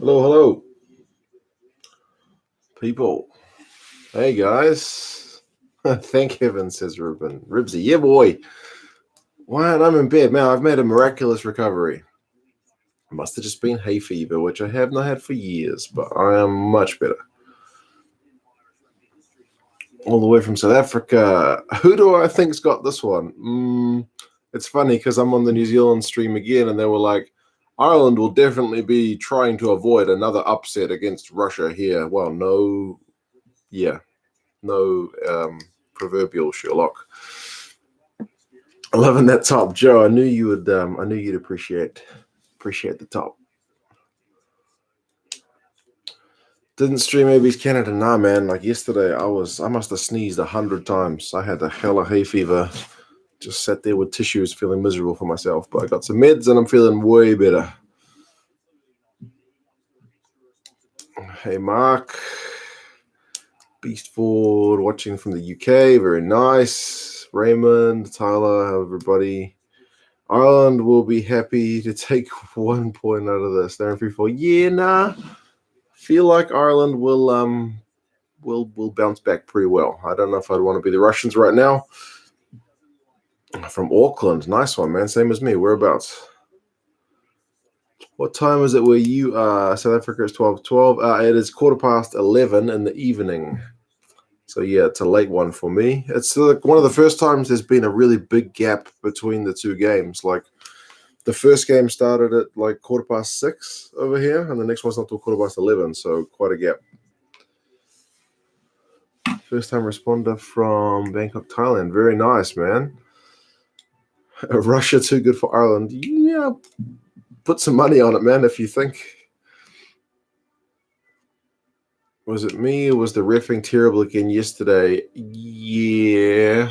Hello, hello, people. Hey, guys. Thank heaven, says Ruben. Ribsy, yeah, boy. What? I'm in bed, man. I've made a miraculous recovery. Must have just been hay fever, which I have not had for years, but I am much better. All the way from South Africa. Who do I think's got this one? It's funny because I'm on the New Zealand stream again, and they were like, Ireland will definitely be trying to avoid another upset against Russia here. Well, no proverbial Sherlock. Loving that top, Joe. I knew you would. I knew you'd appreciate the top. Didn't stream AB's Canada, nah, man. Like yesterday, I must have sneezed 100 times. I had a hella hay fever. Just sat there with tissues, feeling miserable for myself. But I got some meds, and I'm feeling way better. Hey, Mark. Beast Ford watching from the UK. Very nice. Raymond, Tyler, everybody. Ireland will be happy to take 1 point out of this. They're in 3-4. Yeah, nah. Feel like Ireland will bounce back pretty well. I don't know if I'd want to be the Russians right now. From Auckland. Nice one, man. Same as me. Whereabouts? What time is it where you are? South Africa is 12:12. It is 11:15 in the evening. So, yeah, it's a late one for me. It's one of the first times there's been a really big gap between the two games. Like, the first game started at like 6:15 over here, and the next one's not till 11:15, so quite a gap. First time responder from Bangkok, Thailand. Very nice, man. Russia too good for Ireland. Yeah, put some money on it, man, if you think. Was it me or was the reffing terrible again yesterday? Yeah.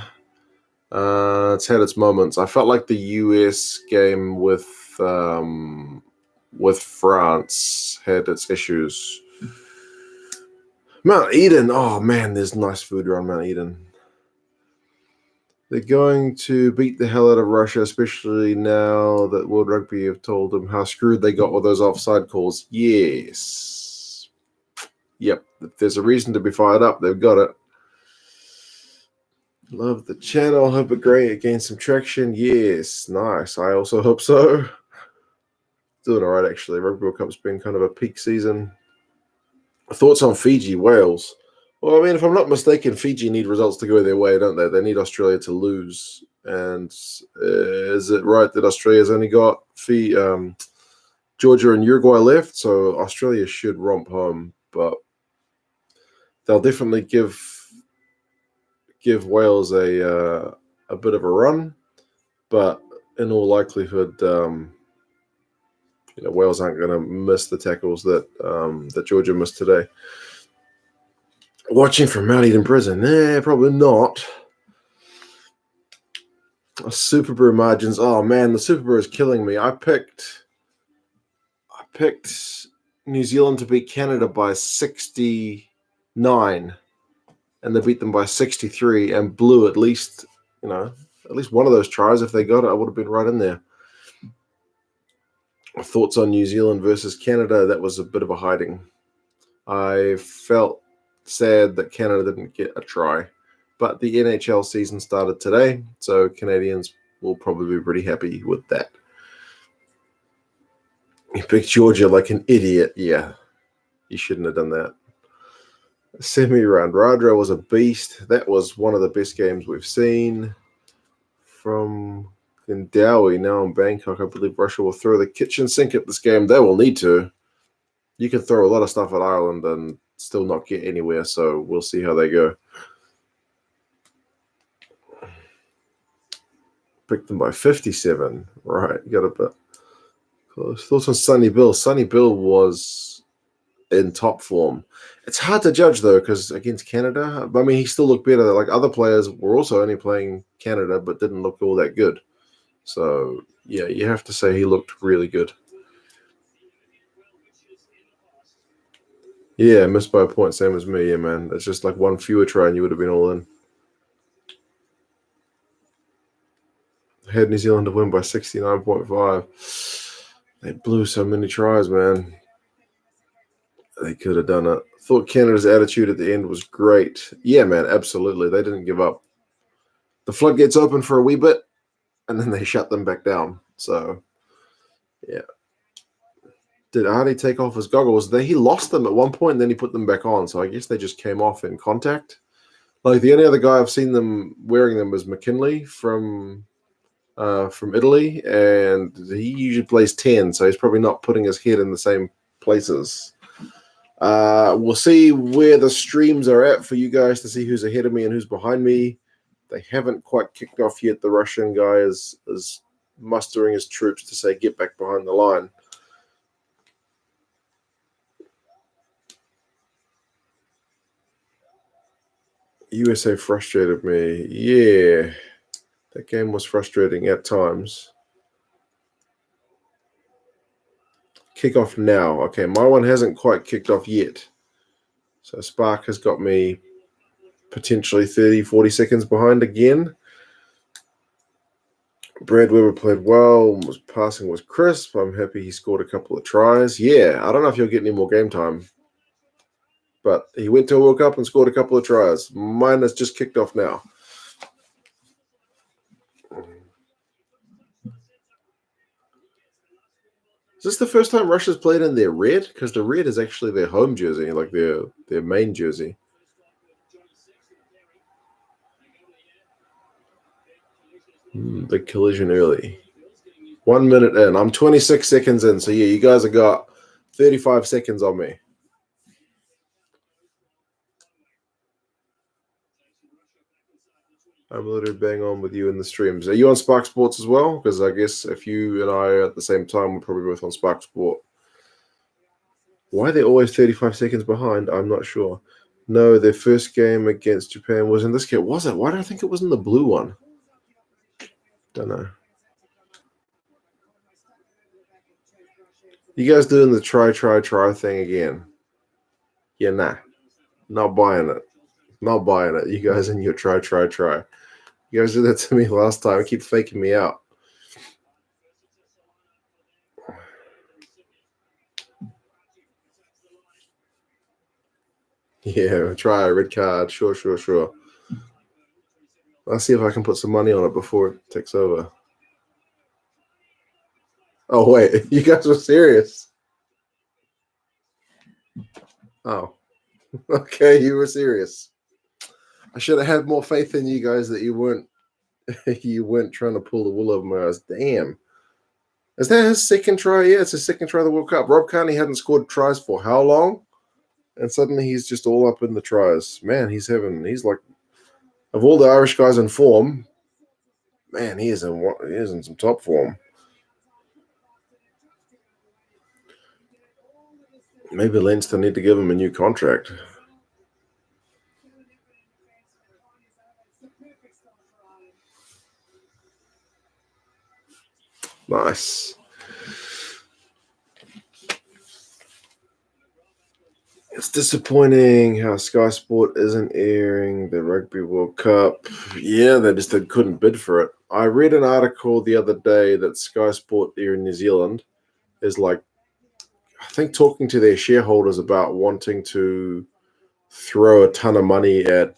It's had its moments. I felt like the US game with France had its issues. Mount Eden. Oh, man, there's nice food around Mount Eden. They're going to beat the hell out of Russia, especially now that World Rugby have told them how screwed they got with those offside calls. Yes. Yep. If there's a reason to be fired up, they've got it. Love the channel. Hope it gains some traction. Yes. Nice. I also hope so. Doing all right, actually. Rugby World Cup's been kind of a peak season. Thoughts on Fiji, Wales? Well, I mean, if I'm not mistaken, Fiji need results to go their way, don't they? They need Australia to lose. And is it right that Australia's only got Georgia and Uruguay left? So Australia should romp home, but they'll definitely give Wales a bit of a run. But in all likelihood, Wales aren't going to miss the tackles that Georgia missed today. Watching from Mount Eden Prison? Probably not. Super Brew margins. Oh man, the Super Brew is killing me. I picked New Zealand to beat Canada by 69, and they beat them by 63 and blew at least one of those tries. If they got it, I would have been right in there. Thoughts on New Zealand versus Canada? That was a bit of a hiding. I felt sad that Canada didn't get a try, but the NHL season started today, so Canadians will probably be pretty happy with that. You picked Georgia like an idiot. Yeah, you shouldn't have done that. Semi-round. Radra was a beast. That was one of the best games we've seen from Dowie. Now in Bangkok, I believe Russia will throw the kitchen sink at this game. They will need to. You can throw a lot of stuff at Ireland and still not get anywhere, so we'll see how they go. Picked them by 57. Right, got a bit close. Thoughts on Sonny Bill? Sonny Bill was in top form. It's hard to judge, though, because against Canada, I mean, he still looked better. Like, other players were also only playing Canada, but didn't look all that good. So, yeah, you have to say he looked really good. Yeah, missed by a point, same as me. Yeah, man. It's just like one fewer try and you would have been all in. Had New Zealand to win by 69.5. They blew so many tries, man. They could have done it. Thought Canada's attitude at the end was great. Yeah, man, absolutely. They didn't give up. The floodgates opened for a wee bit, and then they shut them back down. So, yeah. Did Artie take off his goggles? He lost them at one point, and then he put them back on. So I guess they just came off in contact. Like the only other guy I've seen them wearing them was McKinley from Italy, and he usually plays 10, so he's probably not putting his head in the same places. We'll see where the streams are at for you guys to see who's ahead of me and who's behind me. They haven't quite kicked off yet. The Russian guy is mustering his troops to say, get back behind the line. USA frustrated me. Yeah, that game was frustrating at times. Kick off now. Okay, my one hasn't quite kicked off yet. So Spark has got me potentially 30, 40 seconds behind again. Brad Weber played well, passing was crisp. I'm happy he scored a couple of tries. Yeah, I don't know if he'll get any more game time. But he went to a World Cup and scored a couple of tries. Mine has just kicked off now. Is this the first time Russia's played in their red? Because the red is actually their home jersey, like their main jersey. Big collision early. 1 minute in. I'm 26 seconds in. So, yeah, you guys have got 35 seconds on me. I'm literally bang on with you in the streams. Are you on Spark Sports as well? Because I guess if you and I are at the same time, we're probably both on Spark Sport. Why are they always 35 seconds behind? I'm not sure. No, their first game against Japan was in this game. Was it? Why do I think it was in the blue one? Don't know. You guys doing the try thing again? Yeah, nah. Not buying it. Not buying it. You guys and your try. You guys did that to me last time. Keep faking me out. Yeah, try a red card. Sure. I'll see if I can put some money on it before it takes over. Oh, wait. You guys were serious? Oh. Okay, you were serious. I should have had more faith in you guys that you weren't trying to pull the wool over my eyes. Damn. Is that his second try? Yeah, it's his second try of the World Cup. Rob Kearney hadn't scored tries for how long? And suddenly he's just all up in the tries. Man, he's like, of all the Irish guys in form, man, he is in some top form. Maybe Leinster need to give him a new contract. Nice. It's disappointing how Sky Sport isn't airing the Rugby World Cup. Yeah, they just couldn't bid for it. I read an article the other day that Sky Sport here in New Zealand is like, I think, talking to their shareholders about wanting to throw a ton of money at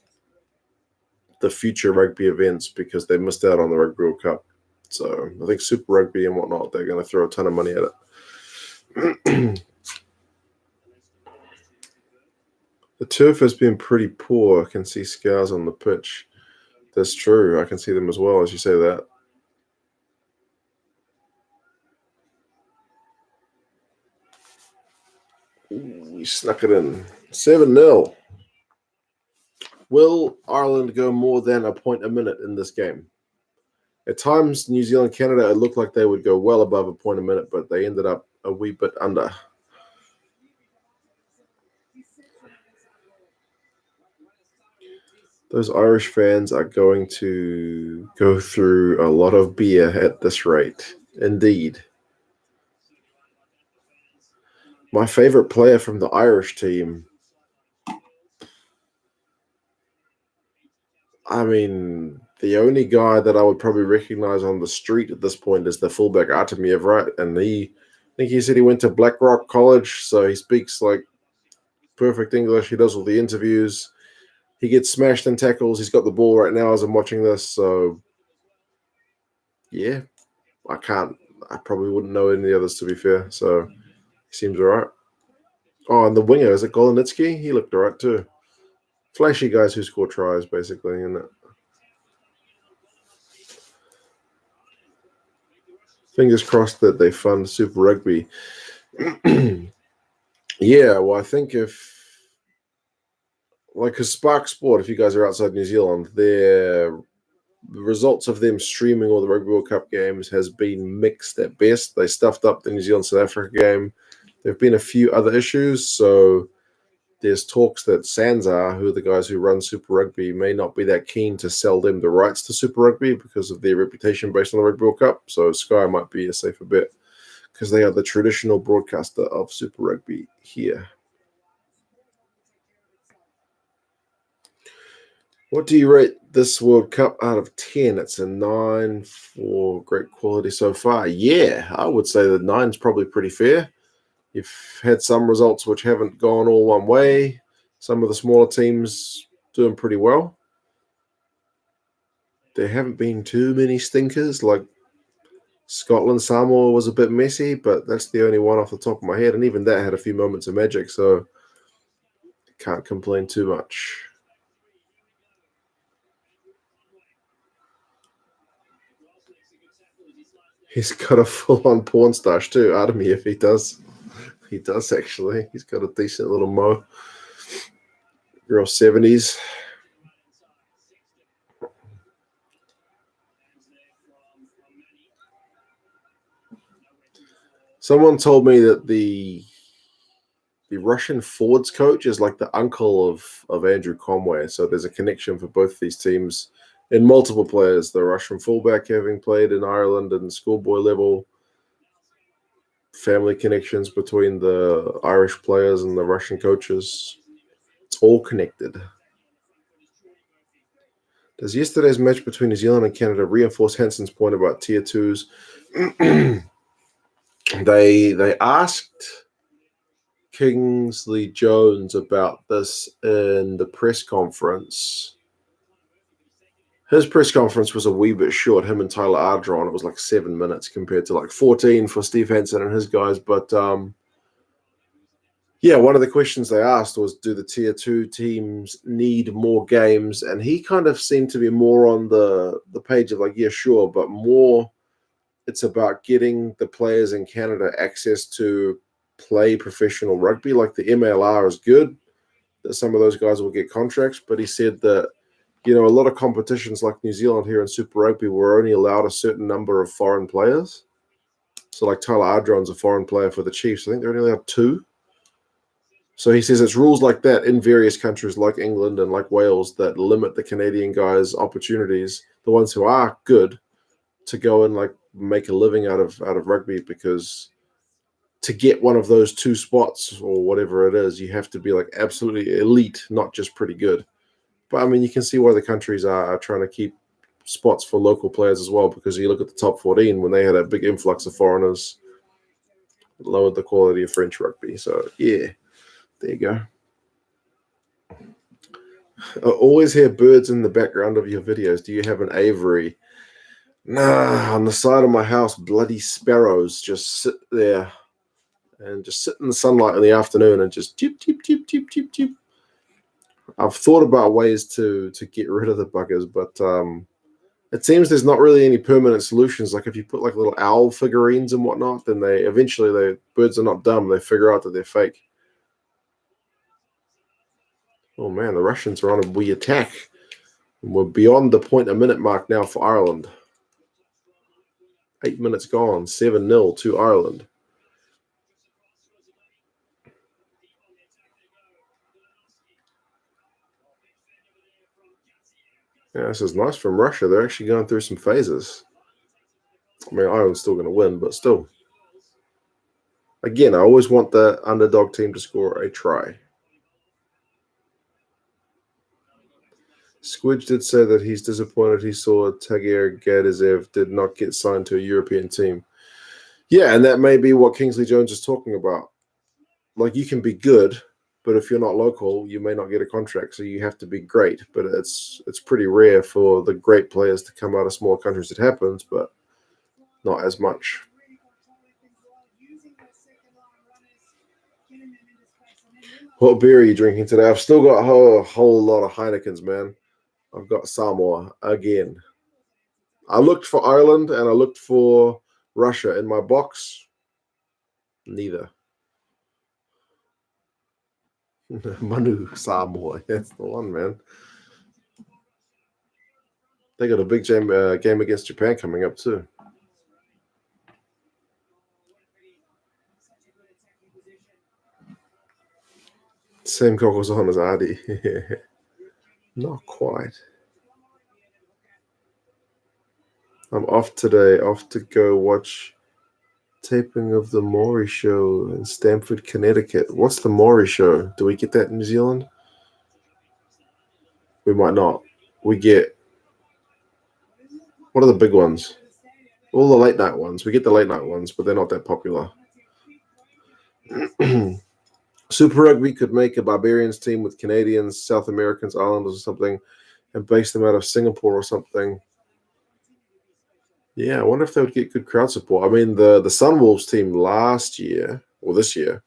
the future rugby events because they missed out on the Rugby World Cup. So I think Super Rugby and whatnot, they're going to throw a ton of money at it. The turf has been pretty poor. I can see scars on the pitch. That's true. I can see them as well as you say that. You snuck it in. 7-0. Will Ireland go more than a point a minute in this game? At times, New Zealand, Canada, it looked like they would go well above a point a minute, but they ended up a wee bit under. Those Irish fans are going to go through a lot of beer at this rate. Indeed. My favorite player from the Irish team, I mean, the only guy that I would probably recognize on the street at this point is the fullback Artemiev, right? And I think he said he went to Blackrock College, so he speaks like perfect English. He does all the interviews. He gets smashed in tackles. He's got the ball right now as I'm watching this. So, yeah, I probably wouldn't know any of the others, to be fair. So, he seems all right. Oh, and the winger, is it Golonitsky? He looked all right, too. Flashy guys who score tries, basically, isn't it? Fingers crossed that they fund Super Rugby. Yeah, well, I think because Spark Sport, if you guys are outside New Zealand, the results of them streaming all the Rugby World Cup games has been mixed at best. They stuffed up the New Zealand-South Africa game. There have been a few other issues, so there's talks that Sansa, who are the guys who run Super Rugby, may not be that keen to sell them the rights to Super Rugby because of their reputation based on the Rugby World Cup. So Sky might be a safer bet because they are the traditional broadcaster of Super Rugby here. What do you rate this World Cup out of 10? It's a 9 for great quality so far. Yeah, I would say that 9's probably pretty fair. You've had some results which haven't gone all one way. Some of the smaller teams doing pretty well. There haven't been too many stinkers. Like Scotland, Samoa was a bit messy, but that's the only one off the top of my head. And even that had a few moments of magic, so can't complain too much. He's got a full-on porn stash too, Artemi, if he does. He does, actually. He's got a decent little mo. Real 70s. Someone told me that the Russian forwards coach is like the uncle of Andrew Conway. So there's a connection for both these teams in multiple players. The Russian fullback having played in Ireland and schoolboy level, family connections between the Irish players and the Russian coaches. It's all connected. Does yesterday's match between New Zealand and Canada reinforce Hansen's point about tier twos? They asked Kingsley Jones about this in the press conference. His press conference was a wee bit short, him and Tyler Ardron. It was like 7 minutes compared to like 14 for Steve Hansen and his guys. But yeah, one of the questions they asked was, do the tier 2 teams need more games? And he kind of seemed to be more on the page of like, yeah, sure, but more it's about getting the players in Canada access to play professional rugby. Like the MLR is good, that some of those guys will get contracts, but he said that, you know, a lot of competitions like New Zealand here in Super Rugby were only allowed a certain number of foreign players. So like Tyler Ardron's a foreign player for the Chiefs. I think they're only allowed 2. So he says it's rules like that in various countries like England and like Wales that limit the Canadian guys' opportunities, the ones who are good, to go and like make a living out of rugby, because to get one of those 2 spots or whatever it is, you have to be like absolutely elite, not just pretty good. But I mean, you can see why the countries are trying to keep spots for local players as well, because you look at the top 14 when they had a big influx of foreigners, it lowered the quality of French rugby. So yeah, there you go. I always hear birds in the background of your videos. Do you have an aviary? Nah, on the side of my house, bloody sparrows just sit there and just sit in the sunlight in the afternoon and just cheep, cheep, cheep, cheep, cheep, cheep. I've thought about ways to get rid of the buggers, but it seems there's not really any permanent solutions. Like if you put like little owl figurines and whatnot, then the birds are not dumb. They figure out that they're fake. Oh man, the Russians are on a wee attack. And we're beyond the point-a-minute mark now for Ireland. 8 minutes gone, 7-0 to Ireland. Yeah, this is nice from Russia. They're actually going through some phases. I mean, Ireland's still going to win, but still. Again, I always want the underdog team to score a try. Squidge did say that he's disappointed he saw Tagir Gadazev did not get signed to a European team. Yeah, and that may be what Kingsley Jones is talking about. Like, you can be good, But if you're not local, you may not get a contract. So you have to be great. But it's pretty rare for the great players to come out of small countries. It happens, but not as much. What beer are you drinking today? I've still got a whole lot of Heinekens, man. I've got Samoa again. I looked for Ireland and I looked for Russia in my box. Neither. Manu Samoa. That's the one, man. They got a big game against Japan coming up too. Same goggles on as Adi. Not quite. I'm off today, off to go watch taping of the Maury show in Stamford, Connecticut. What's the Maury show? Do we get that in New Zealand? We might not. We get, what are the big ones? All the late night ones. We get the late night ones, but they're not that popular. Super Rugby could make a Barbarians team with Canadians, South Americans, Islanders or something, and base them out of Singapore or something. Yeah, I wonder if they would get good crowd support. I mean, the Sunwolves team last year, or this year,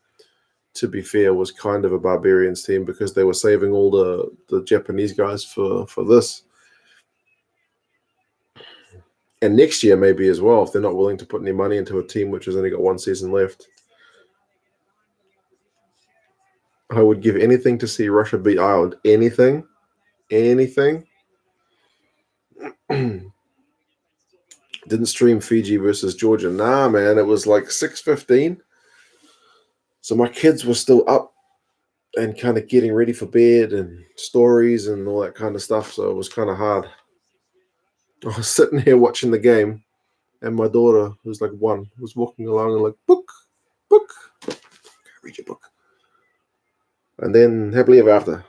to be fair, was kind of a Barbarians team because they were saving all the Japanese guys for this. And next year maybe as well, if they're not willing to put any money into a team which has only got one season left. I would give anything to see Russia beat Ireland. Anything. Didn't stream Fiji versus Georgia. Nah, man, it was like 6:15. So my kids were still up and kind of getting ready for bed and stories and all that kind of stuff. So it was kind of hard. I was sitting here watching the game, and my daughter, who's like 1, was walking along and like, book. Read your book. And then happily ever after.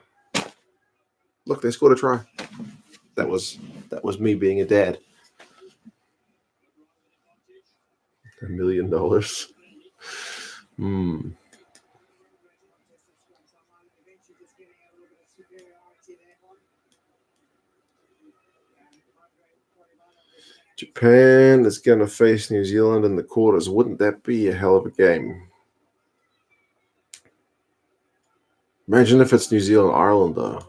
Look, they scored a try. That was me being a dad. $1 million. Japan is going to face New Zealand in the quarters. Wouldn't that be a hell of a game? Imagine if it's New Zealand, Ireland, though.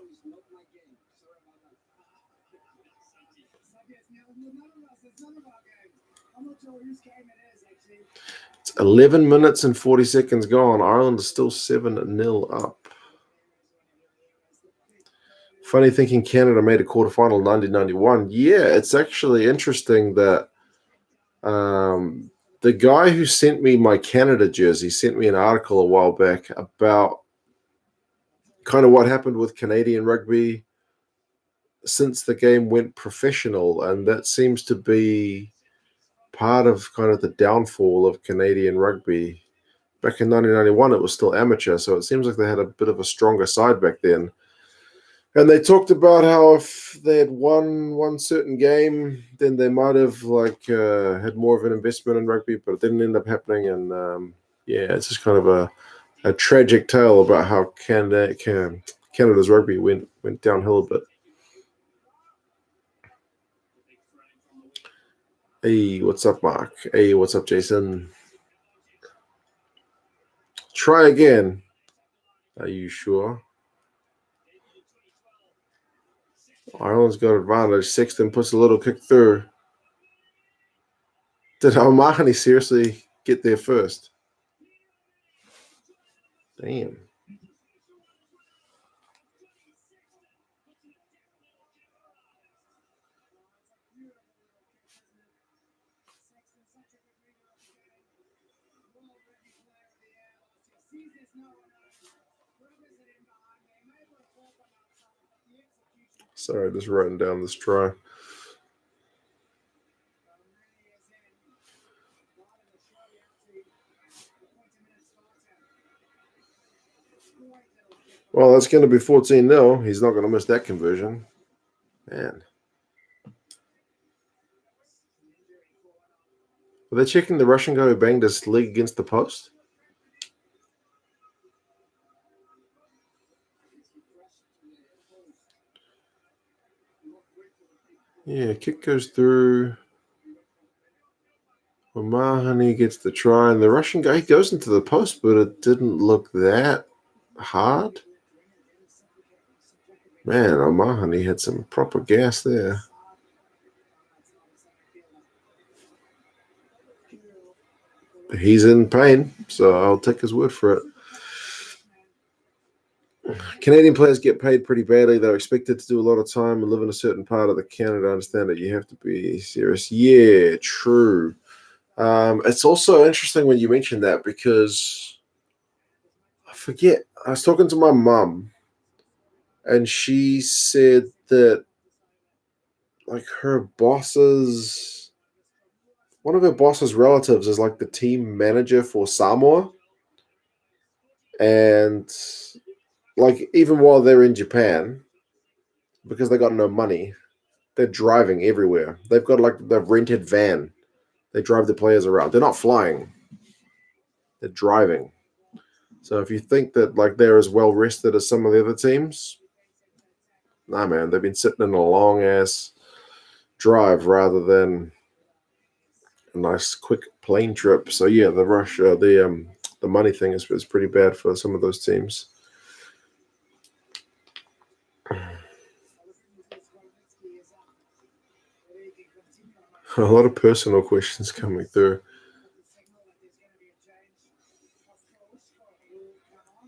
It's 11 minutes and 40 seconds gone. Ireland is still 7-0 up. Funny thinking Canada made a quarterfinal in 1991. Yeah, it's actually interesting that the guy who sent me my Canada jersey sent me an article a while back about kind of what happened with Canadian rugby since the game went professional, and that seems to be part of kind of the downfall of Canadian rugby. Back in 1991, it was still amateur, so it seems like they had a bit of a stronger side back then. And they talked about how if they had won one certain game, then they might have had more of an investment in rugby, but it didn't end up happening. And it's just kind of a tragic tale about how Canada's rugby went downhill a bit. Hey, what's up, Mark? Hey, what's up, Jason? Try again. Are you sure? Ireland's got advantage. Sexton puts a little kick through. Did O'Mahony seriously get there first? Damn. Sorry, just writing down this try. Well, that's going to be 14-0. He's not going to miss that conversion. Man. Are they checking the Russian guy who banged his leg against the post? Yeah, kick goes through. O'Mahony gets the try, and the Russian guy goes into the post, but it didn't look that hard. Man, O'Mahony had some proper gas there. He's in pain, so I'll take his word for it. Canadian players get paid pretty badly. They're expected to do a lot of time and live in a certain part of the Canada. I understand that you have to be serious. Yeah, true. It's also interesting when you mention that because I forget. I was talking to my mum, and she said that like one of her boss's relatives is like the team manager for Samoa, and like even while they're in Japan, because they got no money, they're driving everywhere. They've got like the rented van. They drive the players around. They're not flying. They're driving. So if you think that like they're as well rested as some of the other teams, nah, man, they've been sitting in a long ass drive rather than a nice quick plane trip. So yeah, the money thing is pretty bad for some of those teams. A lot of personal questions coming through.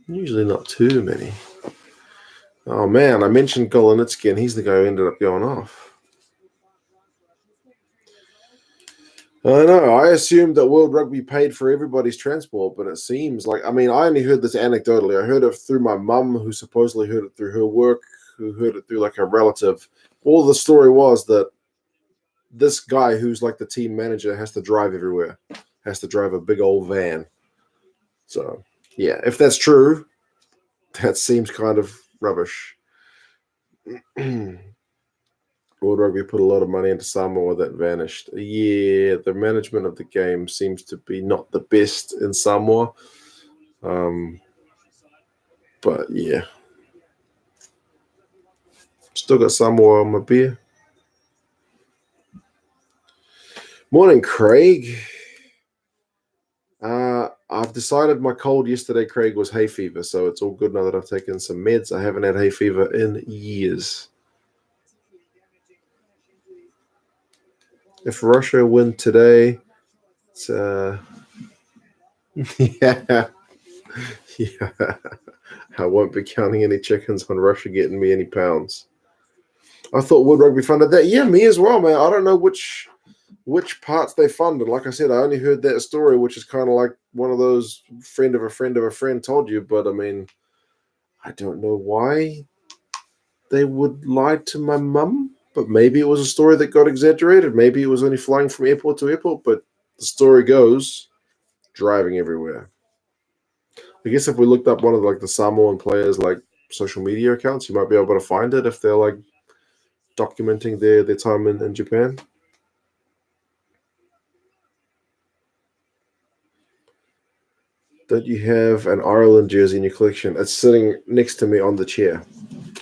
Usually not too many. Oh man, I mentioned Golinitsky, and he's the guy who ended up going off. I know. I assumed that World Rugby paid for everybody's transport, but it seems like, I mean, I only heard this anecdotally. I heard it through my mum, who supposedly heard it through her work, who heard it through like a relative. All the story was that this guy, who's like the team manager, has to drive everywhere, has to drive a big old van. So, yeah, if that's true, that seems kind of rubbish. World Rugby put a lot of money into Samoa that vanished. Yeah, the management of the game seems to be not the best in Samoa. But yeah. Still got Samoa on my beer. Morning, Craig. I've decided my cold yesterday, Craig, was hay fever, so it's all good now that I've taken some meds. I haven't had hay fever in years. If Russia win today, it's yeah. I won't be counting any chickens on Russia getting me any pounds. I thought World Rugby funded that. Yeah, me as well, man. I don't know which parts they funded. Like I said, I only heard that story, which is kind of like one of those friend of a friend of a friend told you. But I mean, I don't know why they would lie to my mum. But maybe it was a story that got exaggerated. Maybe it was only flying from airport to airport. But the story goes, driving everywhere. I guess if we looked up one of like the Samoan players' like social media accounts, you might be able to find it if they're like documenting their time in Japan. Don't you have an Ireland jersey in your collection? It's sitting next to me on the chair.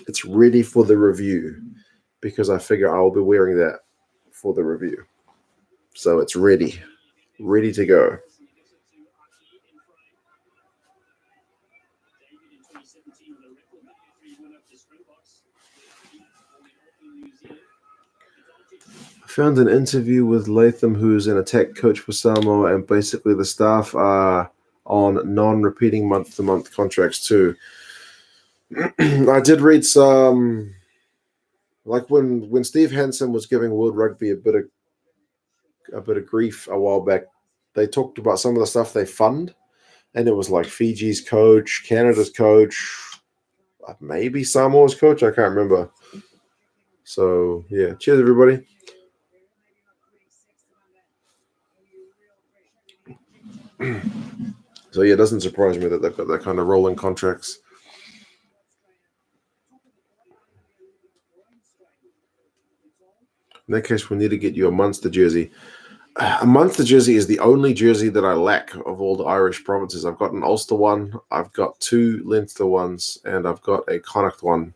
It's ready for the review because I figure I'll be wearing that for the review. So it's ready to go. I found an interview with Latham, who's an attack coach for Samoa, and basically the staff are on non-repeating month-to-month contracts too. I did read some, like when Steve Hansen was giving World Rugby a bit of grief a while back. They talked about some of the stuff they fund, and it was like Fiji's coach, Canada's coach, maybe Samoa's coach. I can't remember. So yeah, cheers everybody. So yeah, it doesn't surprise me that they've got that kind of rolling contracts. In that case, we need to get you a Munster jersey. A Munster jersey is the only jersey that I lack of all the Irish provinces. I've got an Ulster one, I've got 2 Leinster ones, and I've got a Connacht one.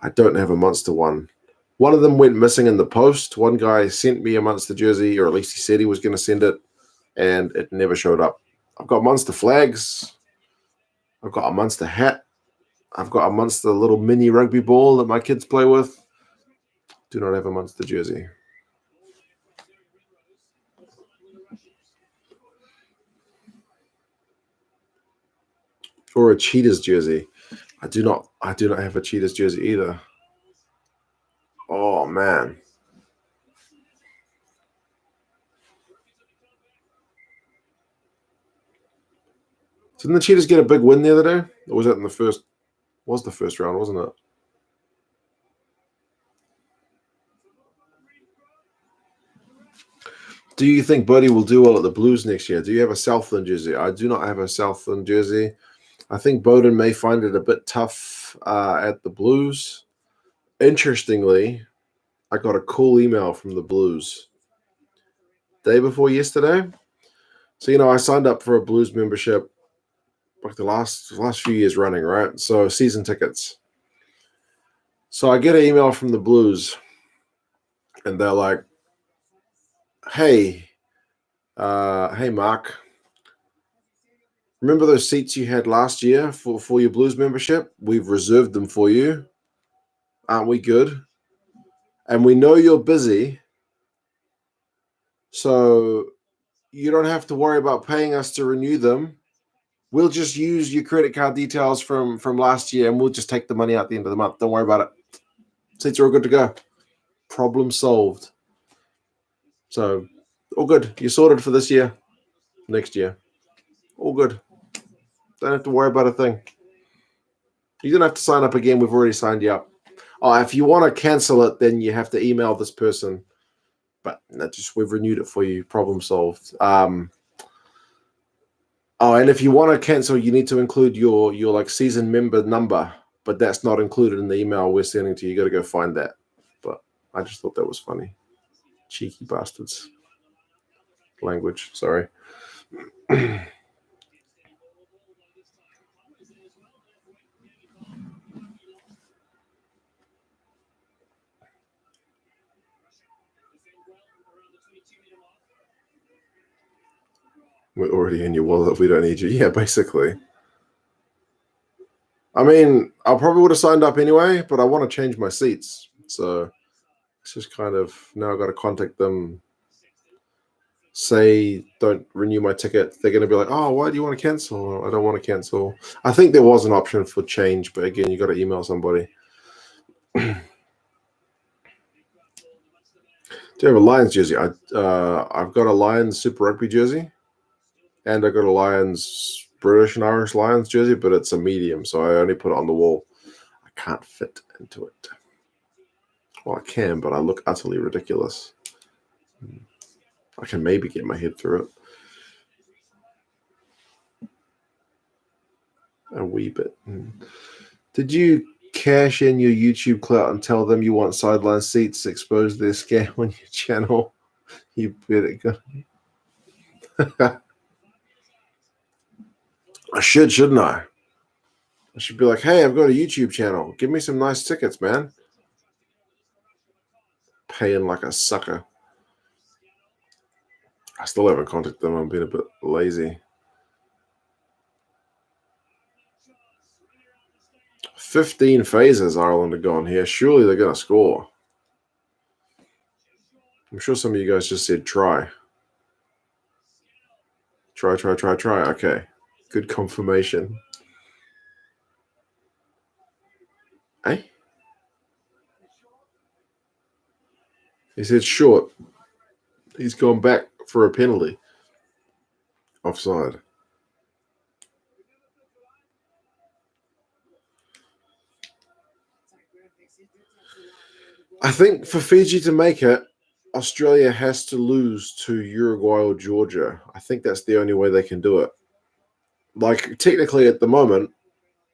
I don't have a Munster one. One of them went missing in the post. One guy sent me a Munster jersey, or at least he said he was going to send it, and it never showed up. I've got Munster flags. I've got a Munster hat. I've got a Munster little mini rugby ball that my kids play with. Do not have a Munster jersey. Or a Cheetahs jersey. I do not have a Cheetahs jersey either. Oh man. Didn't the Cheetahs get a big win the other day? Or was that in the first? Was the first round, wasn't it? Do you think Birdie will do well at the Blues next year? Do you have a Southland jersey? I do not have a Southland jersey. I think Bowden may find it a bit tough at the Blues. Interestingly, I got a cool email from the Blues day before yesterday. So, I signed up for a Blues membership like the last few years running, right? So season tickets. So I get an email from the Blues, and they're like, hey, Mark, remember those seats you had last year for your Blues membership? We've reserved them for you. Aren't we good? And we know you're busy, so you don't have to worry about paying us to renew them. We'll just use your credit card details from last year, and we'll just take the money out at the end of the month. Don't worry about it. Seats are all good to go. Problem solved. So, all good. You're sorted for this year, next year. All good. Don't have to worry about a thing. You don't have to sign up again. We've already signed you up. Oh, if you want to cancel it, then you have to email this person. But we've renewed it for you. Problem solved. And if you want to cancel, you need to include your like season member number. But that's not included in the email we're sending to you. You got to go find that. But I just thought that was funny. Cheeky bastards. Language, sorry. We're already in your wallet. We don't need you. Yeah, basically. I mean, I probably would have signed up anyway, but I want to change my seats. So it's just kind of, now I've got to contact them, say, don't renew my ticket. They're going to be like, oh, why do you want to cancel? I don't want to cancel. I think there was an option for change, but again, you got to email somebody. Do you have a Lions jersey? I've got a Lions Super Rugby jersey, and I got a Lions British and Irish Lions jersey, but it's a medium, so I only put it on the wall. I can't fit into it. Well, I can, but I look utterly ridiculous. I can maybe get my head through it a wee bit. Did you cash in your YouTube clout and tell them you want sideline seats, expose their scam on your channel? You better go. I shouldn't I? I should be like, hey, I've got a YouTube channel. Give me some nice tickets, man. Paying like a sucker. I still haven't contacted them. I'm being a bit lazy. 15 phases Ireland are gone here. Surely they're going to score. I'm sure some of you guys just said try. Try. Okay. Good confirmation. Eh? He said short. He's gone back for a penalty. Offside. I think for Fiji to make it, Australia has to lose to Uruguay or Georgia. I think that's the only way they can do it. Like, technically at the moment,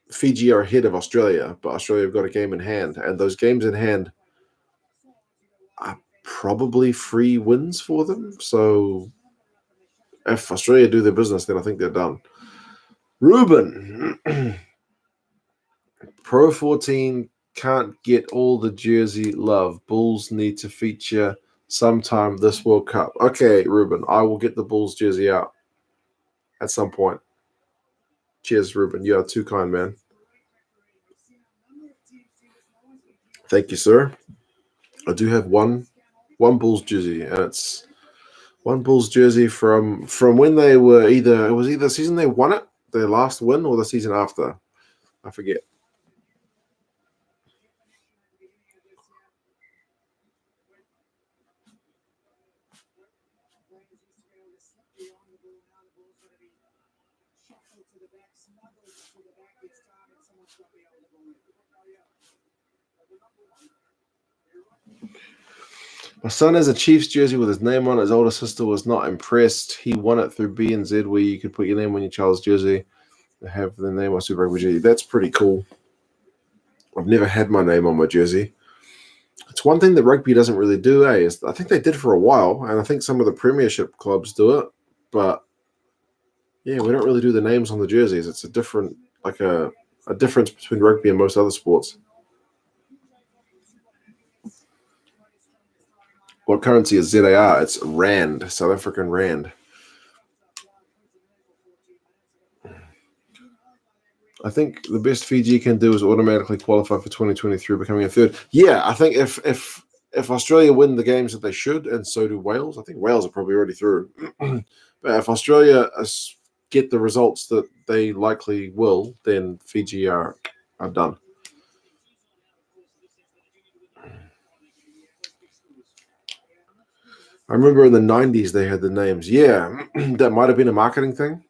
Fiji are ahead of Australia, but Australia have got a game in hand. And those games in hand are probably free wins for them. So if Australia do their business, then I think they're done. Ruben. Pro 14 can't get all the jersey love. Bulls need to feature sometime this World Cup. Okay, Ruben, I will get the Bulls jersey out at some point. Cheers, Ruben. You are too kind, man. Thank you, sir. I do have one Bulls jersey, and it's one Bulls jersey from when they were it was either the season they won it, their last win, or the season after. I forget. My son has a Chiefs jersey with his name on it. His older sister was not impressed. He won it through B&Z, where you could put your name on your child's jersey and have the name on Super Rugby jersey. That's pretty cool. I've never had my name on my jersey. It's one thing that rugby doesn't really do, I think they did for a while, and I think some of the Premiership clubs do it, but yeah, we don't really do the names on the jerseys. It's a different, like a difference between rugby and most other sports. What currency is ZAR? It's Rand, South African Rand. I think the best Fiji can do is automatically qualify for 2023, becoming a third. Yeah, I think if Australia win the games that they should, and so do Wales, I think Wales are probably already through. But if Australia get the results that they likely will, then Fiji are done. I remember in the 90s they had the names. Yeah, that might have been a marketing thing.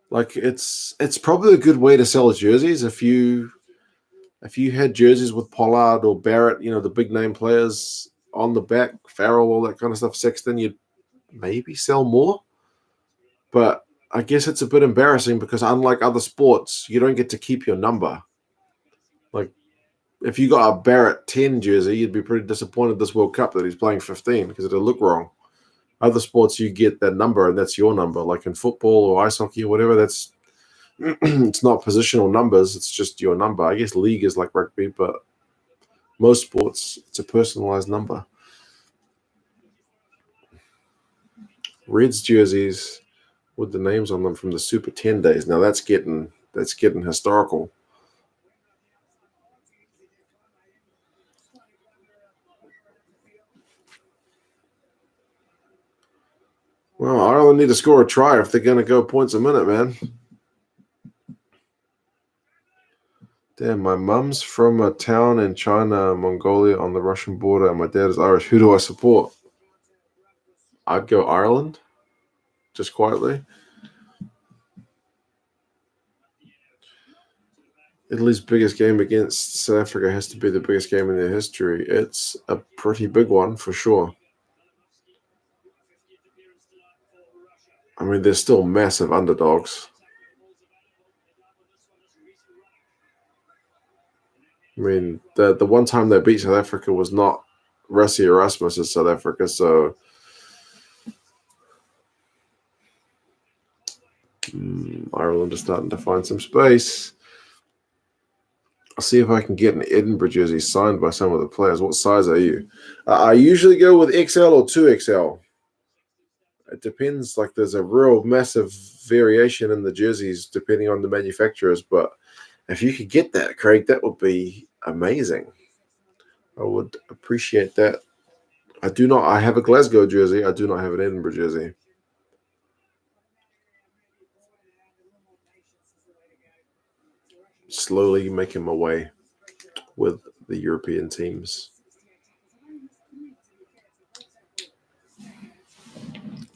Like it's probably a good way to sell jerseys if you had jerseys with Pollard or Barrett, the big name players on the back, Farrell, all that kind of stuff, Sexton, you'd maybe sell more. But I guess it's a bit embarrassing because unlike other sports, you don't get to keep your number. Like if you got a Barrett 10 jersey, you'd be pretty disappointed this World Cup that he's playing 15 because it'll look wrong. Other sports, you get that number and that's your number. Like in football or ice hockey or whatever, that's it's not positional numbers. It's just your number. I guess league is like rugby, but most sports, it's a personalized number. Reds jerseys with the names on them from the Super 10 days. Now that's getting historical. Well, Ireland need to score a try if they're going to go points a minute, man. Damn, my mum's from a town in China, Mongolia on the Russian border, and my dad is Irish. Who do I support? I'd go Ireland, just quietly. Italy's biggest game against South Africa has to be the biggest game in their history. It's a pretty big one for sure. I mean, they're still massive underdogs. I mean, the one time they beat South Africa was not Rassie Erasmus' South Africa, so Ireland is starting to find some space. I'll see if I can get an Edinburgh jersey signed by some of the players. What size are you? I usually go with XL or 2XL. It depends. Like there's a real massive variation in the jerseys depending on the manufacturers. But if you could get that, Craig, that would be amazing. I would appreciate that. I have a Glasgow jersey. I do not have an Edinburgh jersey. Slowly making my way with the European teams.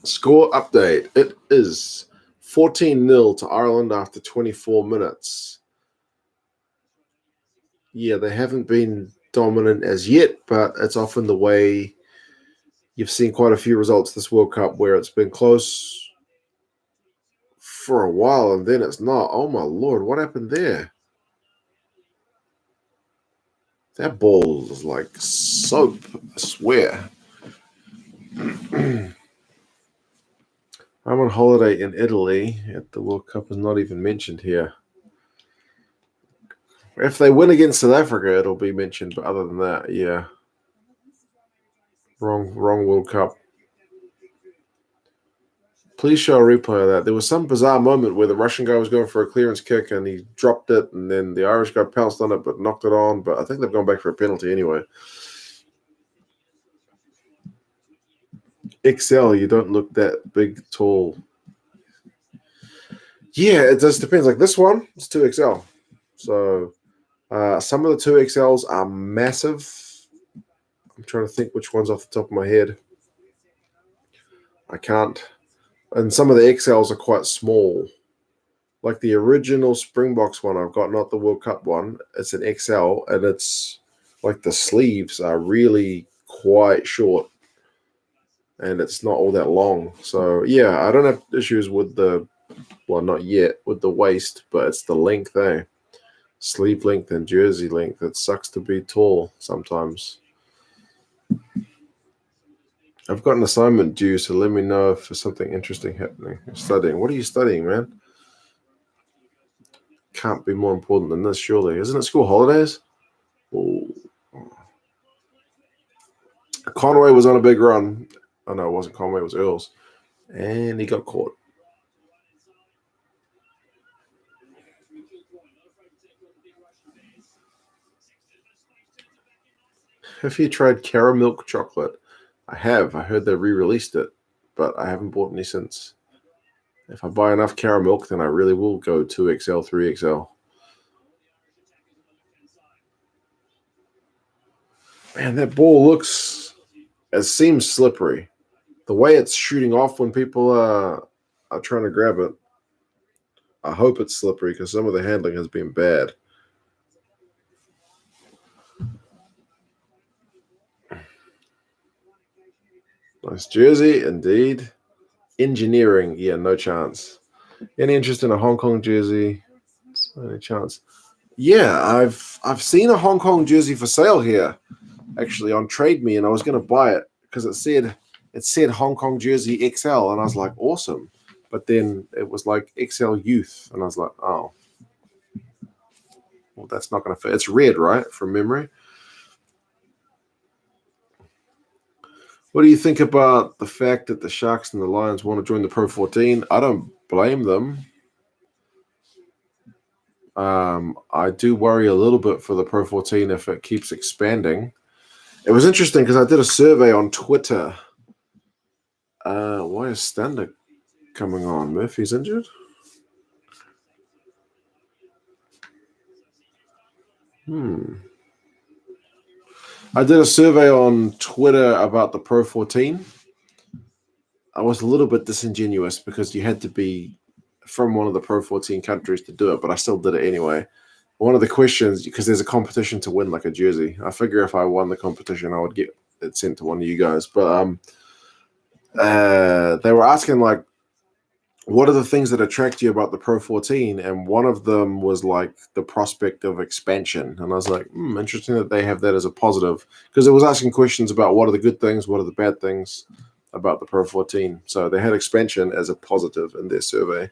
Score update. It is 14-0 to Ireland after 24 minutes. Yeah, they haven't been dominant as yet, but it's often the way you've seen quite a few results this World Cup where it's been close for a while and then it's not. Oh my Lord, what happened there? That ball is like soap, I swear. I'm on holiday in Italy. The World Cup is not even mentioned here. If they win against South Africa, it'll be mentioned. But other than that, yeah. Wrong World Cup. Please show a replay of that. There was some bizarre moment where the Russian guy was going for a clearance kick and he dropped it, and then the Irish guy pounced on it but knocked it on. But I think they've gone back for a penalty anyway. XL, you don't look that big, tall. Yeah, it just depends. Like this one, it's 2XL. So some of the 2XLs are massive. I'm trying to think which one's off the top of my head. I can't. And some of the XLs are quite small. Like the original Springboks one I've got, not the World Cup one, it's an XL, and it's like the sleeves are really quite short, and it's not all that long. So, yeah, I don't have issues with not yet, with the waist, but it's the length, eh? Sleeve length and jersey length. It sucks to be tall sometimes. I've got an assignment due, so let me know if there's something interesting happening. You're studying. What are you studying, man? Can't be more important than this, surely. Isn't it school holidays? Ooh. Conway was on a big run. Oh, no, it wasn't Conway. It was Earls. And he got caught. Have you tried caramel chocolate? I have. I heard they re-released it, but I haven't bought any since. If I buy enough caramel, then I really will go 2XL, 3XL. Man, that ball seems slippery. The way it's shooting off when people are trying to grab it, I hope it's slippery because some of the handling has been bad. Nice jersey, indeed. Engineering, yeah, no chance. Any interest in a Hong Kong jersey? Any chance? Yeah, I've seen a Hong Kong jersey for sale here, actually on Trade Me, and I was going to buy it because it said Hong Kong jersey XL, and I was like, awesome. But then it was like XL Youth, and I was like, oh, well, that's not going to fit. It's red, right, from memory. What do you think about the fact that the Sharks and the Lions want to join the Pro 14? I don't blame them. I do worry a little bit for the Pro 14 if it keeps expanding. It was interesting because I did a survey on Twitter. Why is Stander coming on? Murphy's injured? I did a survey on Twitter about the Pro 14. I was a little bit disingenuous because you had to be from one of the Pro 14 countries to do it, but I still did it anyway. One of the questions, because there's a competition to win like a jersey. I figure if I won the competition, I would get it sent to one of you guys. But they were asking, like, what are the things that attract you about the Pro 14? And one of them was like the prospect of expansion. And I was like, interesting that they have that as a positive, because it was asking questions about what are the good things, what are the bad things about the Pro 14. So they had expansion as a positive in their survey.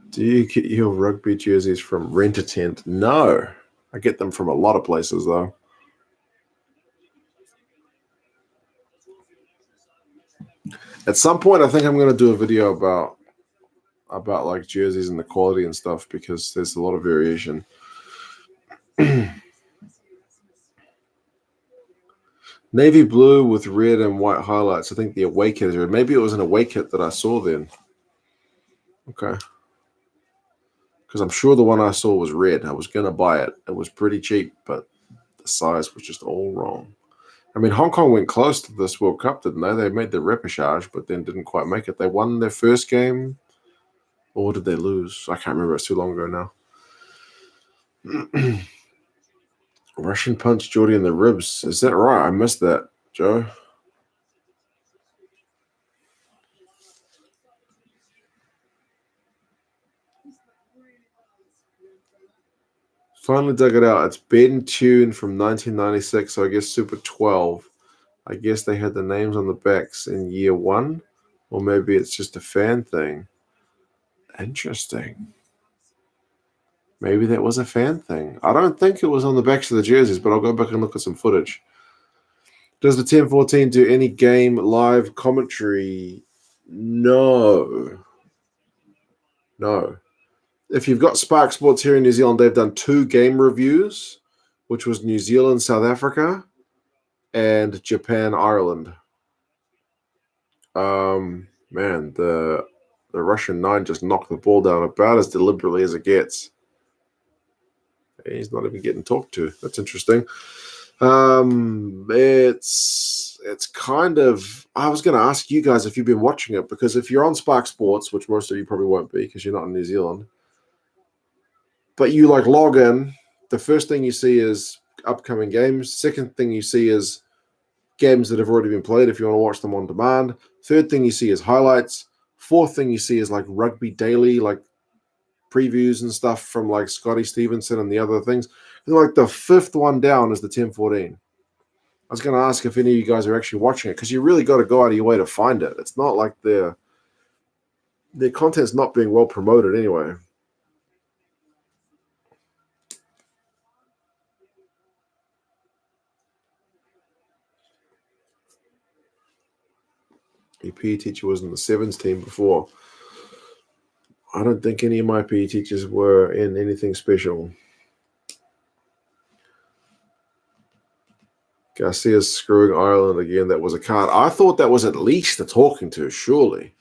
Do you get your rugby jerseys from Rent-A-Tent? No. I get them from a lot of places, though. At some point, I think I'm going to do a video about like jerseys and the quality and stuff, because there's a lot of variation. Navy blue with red and white highlights. I think the away kit is red. Maybe it was an away kit that I saw then. Okay. Because I'm sure the one I saw was red. I was going to buy it. It was pretty cheap, but the size was just all wrong. I mean, Hong Kong went close to this World Cup, didn't they? They made the repechage, but then didn't quite make it. They won their first game, or did they lose? I can't remember. It's too long ago now. Russian punch Geordie in the ribs. Is that right? I missed that, Joe. Finally dug it out. It's Ben Tune from 1996, so I guess Super 12. I guess they had the names on the backs in year one, or maybe it's just a fan thing. Interesting. Maybe that was a fan thing. I don't think it was on the backs of the jerseys, but I'll go back and look at some footage. Does the 1014 do any game live commentary? No. If you've got Spark Sports here in New Zealand, they've done 2 game reviews, which was New Zealand, South Africa, and Japan, Ireland. Man, the Russian 9 just knocked the ball down about as deliberately as it gets. He's not even getting talked to. That's interesting. It's kind of. I was going to ask you guys if you've been watching it, because if you're on Spark Sports, which most of you probably won't be because you're not in New Zealand, but you log in, the first thing you see is upcoming games. Second thing you see is games that have already been played if you want to watch them on demand. Third thing you see is highlights. Fourth thing you see is Rugby Daily, previews and stuff from Scotty Stevenson and the other things. And the fifth one down is the 1014. I was going to ask if any of you guys are actually watching it, because you really got to go out of your way to find it. It's not like their content's not being well promoted anyway. Your PE teacher was in the sevens team before. I don't think any of my PE teachers were in anything special. Garcia's screwing Ireland again. That was a card. I thought that was at least a talking to, surely.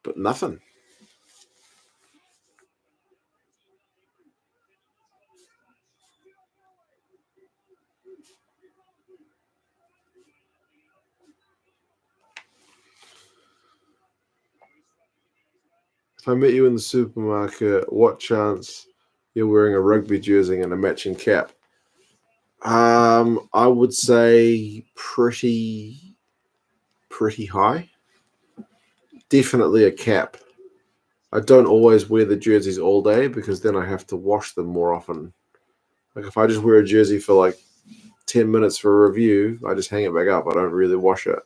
But nothing. If I met you in the supermarket, what chance you're wearing a rugby jersey and a matching cap? I would say pretty high. Definitely a cap. I don't always wear the jerseys all day because then I have to wash them more often. If I just wear a jersey for 10 minutes for a review, I just hang it back up. I don't really wash it.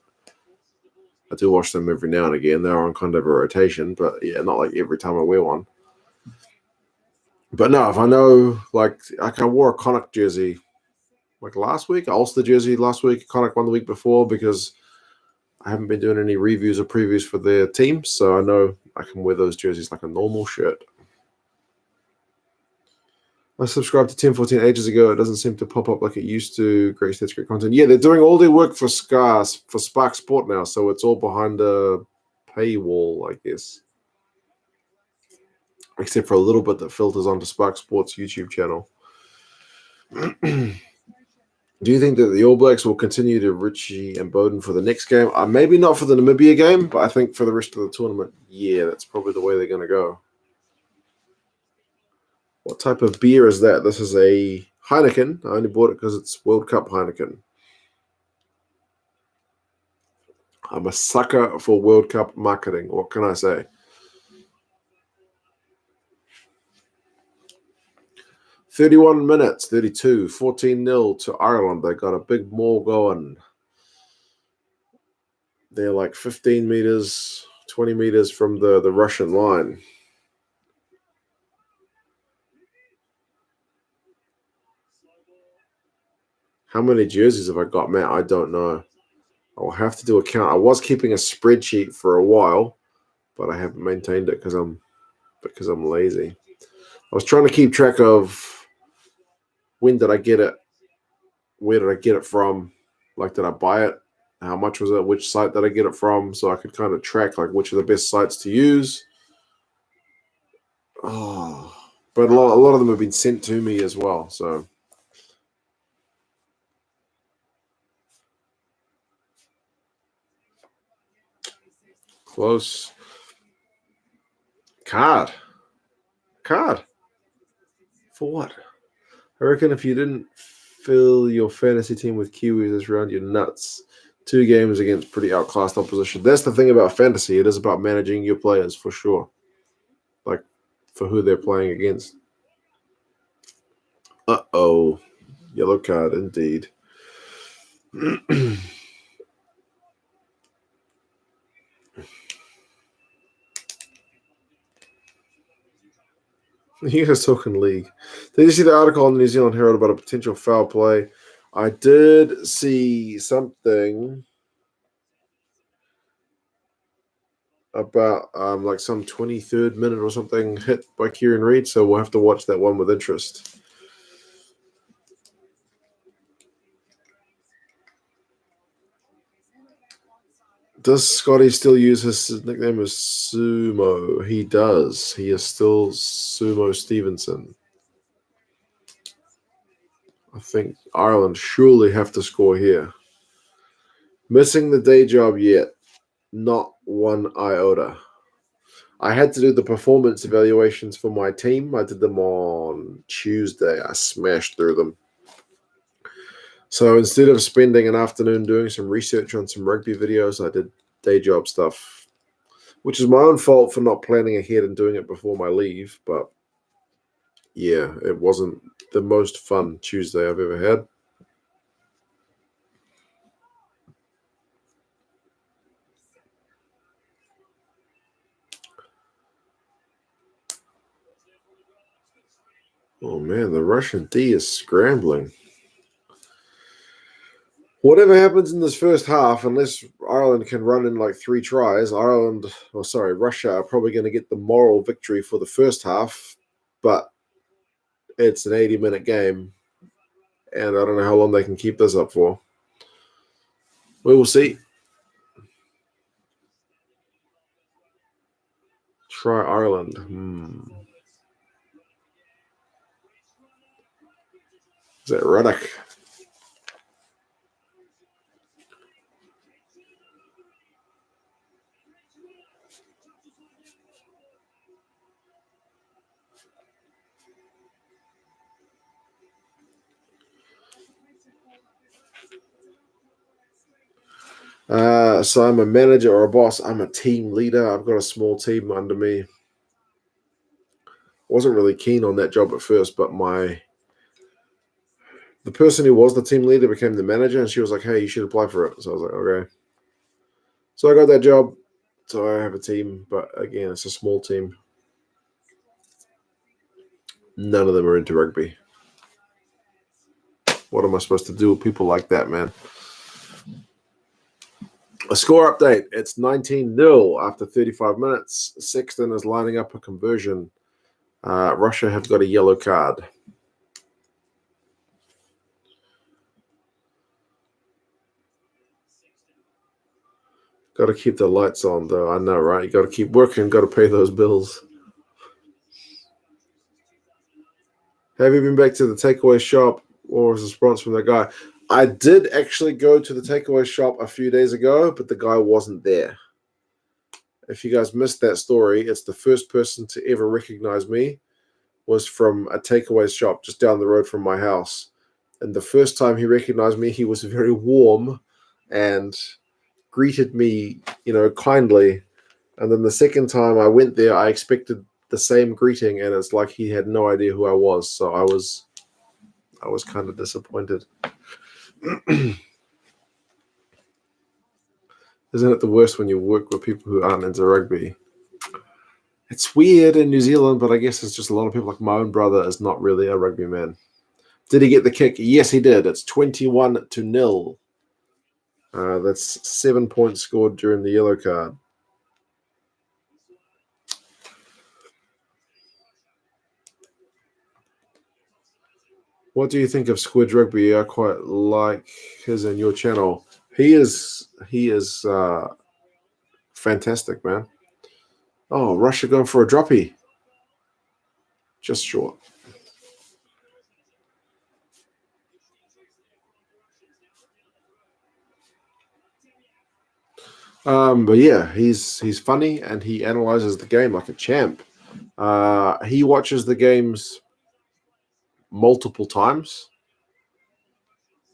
I do wash them every now and again. They're on kind of a rotation, but yeah, not every time I wear one. But no, if I know, I wore a Connacht jersey last week, Ulster jersey last week, Connacht one the week before, because I haven't been doing any reviews or previews for their team, so I know I can wear those jerseys like a normal shirt. I subscribed to 1014 ages ago. It doesn't seem to pop up like it used to. Great stats, great content. Yeah, they're doing all their work for Spark Sport now, so it's all behind a paywall, I guess. Except for a little bit that filters onto Spark Sports' YouTube channel. Do you think that the All Blacks will continue to Richie and Bowden for the next game? Maybe not for the Namibia game, but I think for the rest of the tournament, yeah, that's probably the way they're going to go. What type of beer is that? This is a Heineken. I only bought it because it's World Cup Heineken. I'm a sucker for World Cup marketing. What can I say? "31 minutes, 32, 14-0 to Ireland. They got a big maul going. They're 15 meters, 20 meters from the Russian line. How many jerseys have I got, Matt? I don't know. I'll have to do a count. I was keeping a spreadsheet for a while, but I haven't maintained it because I'm lazy. I was trying to keep track of when did I get it, where did I get it from, did I buy it, how much was it, which site did I get it from, so I could kind of track which are the best sites to use. Oh, but a lot of them have been sent to me as well, so. Close. Card. For what? I reckon if you didn't fill your fantasy team with Kiwis this round, you're nuts. 2 games against pretty outclassed opposition. That's the thing about fantasy. It is about managing your players for sure. For who they're playing against. Uh-oh. Yellow card, indeed. You guys talking league. Did you see the article on the New Zealand Herald about a potential foul play? I did see something about like some 23rd minute or something hit by Kieran Reid, so we'll have to watch that one with interest. Does Scotty still use his nickname as Sumo? He does. He is still Sumo Stevenson. I think Ireland surely have to score here. Missing the day job yet. Not one iota. I had to do the performance evaluations for my team. I did them on Tuesday. I smashed through them. So instead of spending an afternoon doing some research on some rugby videos, I did day job stuff, which is my own fault for not planning ahead and doing it before my leave. But yeah, it wasn't the most fun Tuesday I've ever had. Oh man, the Russian D is scrambling. Whatever happens in this first half, unless Ireland can run in like 3 tries, Russia are probably going to get the moral victory for the first half, but it's an 80-minute game, and I don't know how long they can keep this up for. We will see. Try Ireland. Is that Ruddock? So I'm a manager or a boss. I'm a team leader. I've got a small team under me. Wasn't really keen on that job at first, but the person who was the team leader became the manager, and she was like, "Hey, you should apply for it." So I was like, "Okay." So I got that job. So I have a team, but again, it's a small team. None of them are into rugby. What am I supposed to do with people like that, man? A score update. It's 19-0 after 35 minutes. Sexton is lining up a conversion. Russia have got a yellow card. Got to keep the lights on, though. I know, right? You got to keep working. Got to pay those bills. Have you been back to the takeaway shop? Or was a response from the guy? I did actually go to the takeaway shop a few days ago, but the guy wasn't there. If you guys missed that story, it's the first person to ever recognize me was from a takeaway shop just down the road from my house. And the first time he recognized me, he was very warm and greeted me, kindly. And then the second time I went there, I expected the same greeting, and it's like he had no idea who I was. So I was kind of disappointed. Isn't it the worst when you work with people who aren't into rugby? It's weird in New Zealand, but I guess it's just a lot of people. Like my own brother is not really a rugby man. Did he get the kick? Yes, he did. It's 21-0. That's 7 points scored during the yellow card. What do you think of Squid Rugby? I quite like his and your channel. He is fantastic, man. Oh, Russia going for a droppy. Just short. But yeah, he's funny and he analyzes the game like a champ. He watches the games multiple times,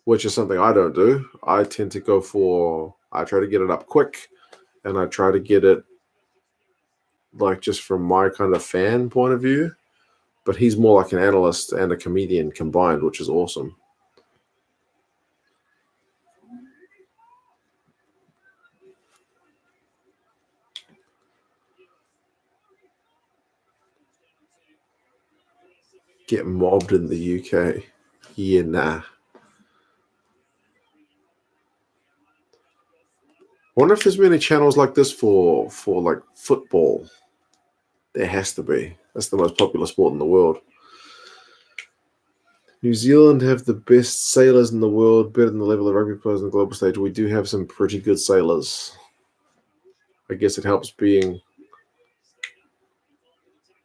which is something I don't do. I tend to I try to get it up quick, and I try to get it like just from my kind of fan point of view. But he's more like an analyst and a comedian combined, which is awesome. Get mobbed in the UK. Yeah, nah. I wonder if there's many channels like this for like football. There has to be. That's the most popular sport in the world. New Zealand have the best sailors in the world, better than the level of rugby players on the global stage. We do have some pretty good sailors. I guess it helps being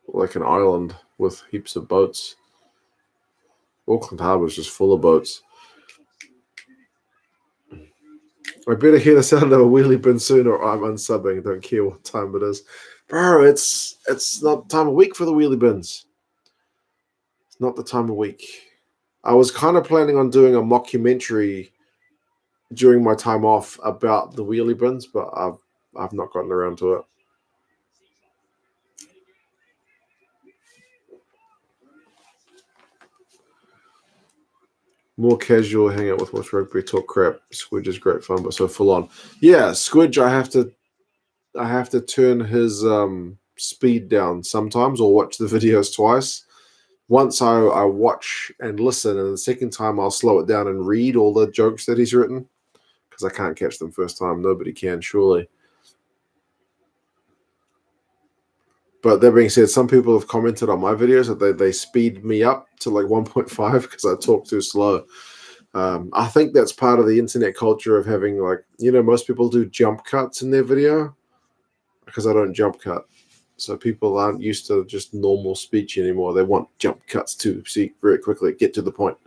like an island with heaps of boats. Auckland Harbour is just full of boats. I better hear the sound of a wheelie bin soon or I'm unsubbing. Don't care what time it is. Bro, it's not time of week for the wheelie bins. It's not the time of week. I was kind of planning on doing a mockumentary during my time off about the wheelie bins, but I've not gotten around to it. More casual, hang out with watch rugby, talk crap. Squidge is great fun, but so full on. Yeah, Squidge, I have to turn his speed down sometimes or watch the videos twice. Once I watch and listen, and the second time I'll slow it down and read all the jokes that he's written because I can't catch them first time. Nobody can, surely. But that being said, some people have commented on my videos that they speed me up to like 1.5 because I talk too slow. I think that's part of the internet culture of having like, most people do jump cuts in their video because I don't jump cut. So people aren't used to just normal speech anymore. They want jump cuts to see very quickly, get to the point.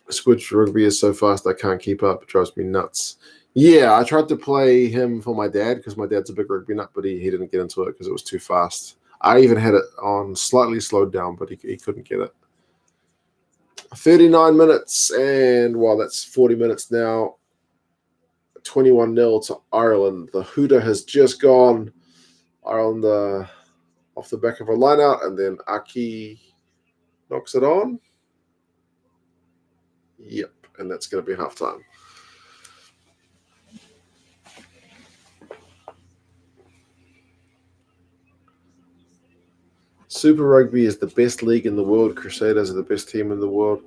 Squidge Rugby is so fast I can't keep up. It drives me nuts. Yeah, I tried to play him for my dad because my dad's a big rugby nut, but he didn't get into it because it was too fast. I even had it on slightly slowed down, but he couldn't get it. 39 minutes, and that's 40 minutes now. 21-0 to Ireland. The hooter has just gone. Ireland off the back of a line out, and then Aki knocks it on. Yep, and that's going to be halftime. Super Rugby is the best league in the world. Crusaders are the best team in the world.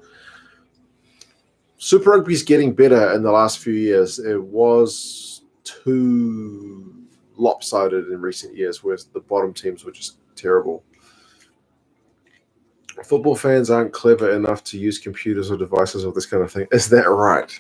Super Rugby is getting better in the last few years. It was too lopsided in recent years, where the bottom teams were just terrible. Football fans aren't clever enough to use computers or devices or this kind of thing. Is that right?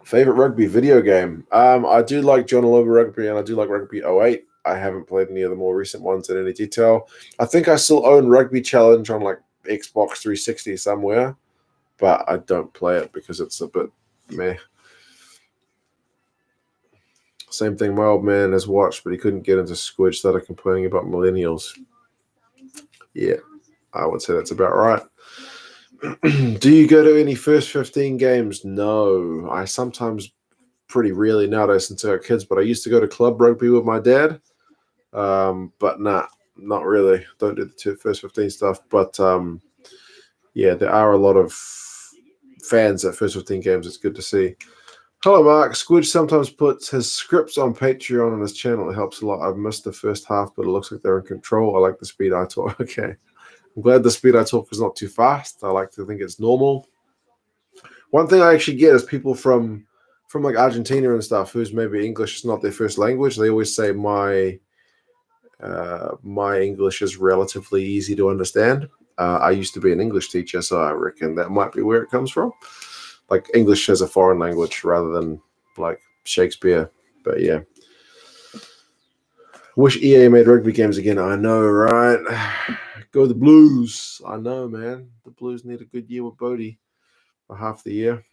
Favorite rugby video game? I do like John Aloba Rugby, and I do like Rugby 08. I haven't played any of the more recent ones in any detail. I think I still own Rugby Challenge on like Xbox 360 somewhere, but I don't play it because it's a bit meh. Same thing my old man has watched, but he couldn't get into Squidge, started complaining about millennials. Yeah, I would say that's about right. Do you go to any first 15 games? No. I sometimes, pretty rarely nowadays since I got kids, but I used to go to club rugby with my dad. But nah, not really. Don't do the first 15 stuff. But yeah, there are a lot of fans at first 15 games. It's good to see. Hello, Mark. Squidge sometimes puts his scripts on Patreon on his channel. It helps a lot. I've missed the first half, but it looks like they're in control. I like the speed I talk. Okay. I'm glad the speed I talk is not too fast. I like to think it's normal. One thing I actually get is people from like Argentina and stuff who's maybe English is not their first language. They always say my English is relatively easy to understand. I used to be an English teacher, so I reckon that might be where it comes from. Like English as a foreign language rather than like Shakespeare. But yeah. Wish EA made rugby games again. I know, right? Go the Blues. I know, man. The Blues need a good year with Bodie for half the year.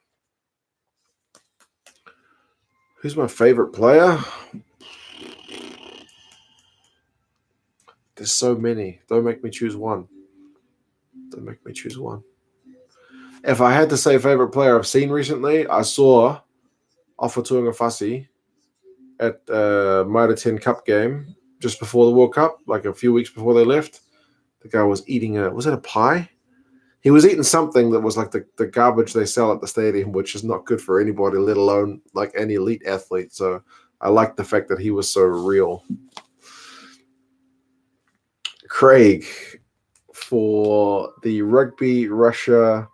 Who's my favorite player? There's so many. Don't make me choose one. Don't make me choose one. If I had to say favorite player I've seen recently, I saw Ofa Tuangafasi at Mitre 10 Cup game just before the World Cup, like a few weeks before they left. The guy was eating was it a pie? He was eating something that was like the garbage they sell at the stadium, which is not good for anybody, let alone like any elite athlete. So I like the fact that he was so real. Craig, for the Rugby Russia,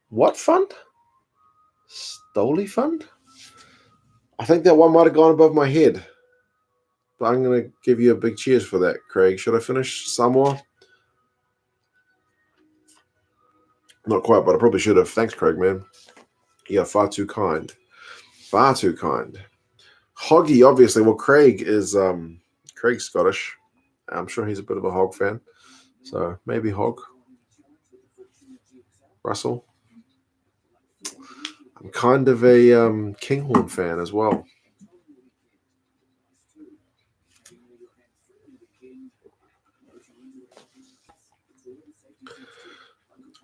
what fund? Stoli fund? I think that one might have gone above my head. But I'm going to give you a big cheers for that, Craig. Should I finish Samoa? Not quite, but I probably should have. Thanks, Craig, man. You're far too kind. Far too kind. Hoggy, obviously. Well, Craig is Craig's Scottish. I'm sure he's a bit of a Hog fan. So maybe Hog. Russell. I'm kind of a Kinghorn fan as well.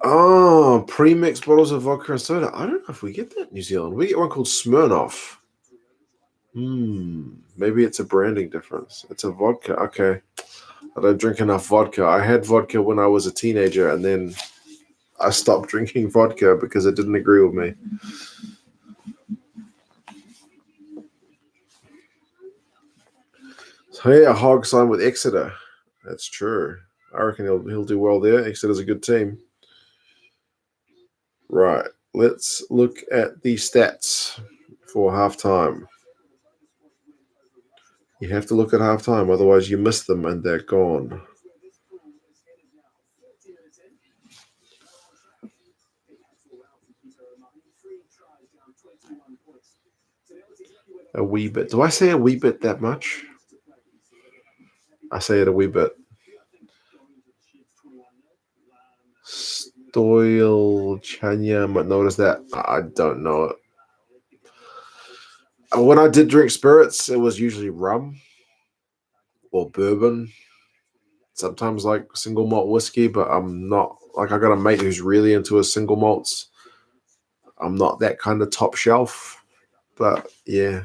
Oh, pre-mixed bottles of vodka and soda. I don't know if we get that in New Zealand. We get one called Smirnoff. Maybe it's a branding difference. It's a vodka. Okay. I don't drink enough vodka. I had vodka when I was a teenager, and then I stopped drinking vodka because it didn't agree with me. So yeah, Hog signed with Exeter. That's true. I reckon he'll do well there. Exeter's a good team. Right. Let's look at the stats for halftime. You have to look at halftime, otherwise you miss them and they're gone. A wee bit. Do I say a wee bit that much? I say it a wee bit. Stoyle Chanya might notice that. I don't know it. When I did drink spirits, it was usually rum or bourbon. Sometimes like single malt whiskey, but I'm not like I got a mate who's really into his single malts. I'm not that kind of top shelf, but yeah.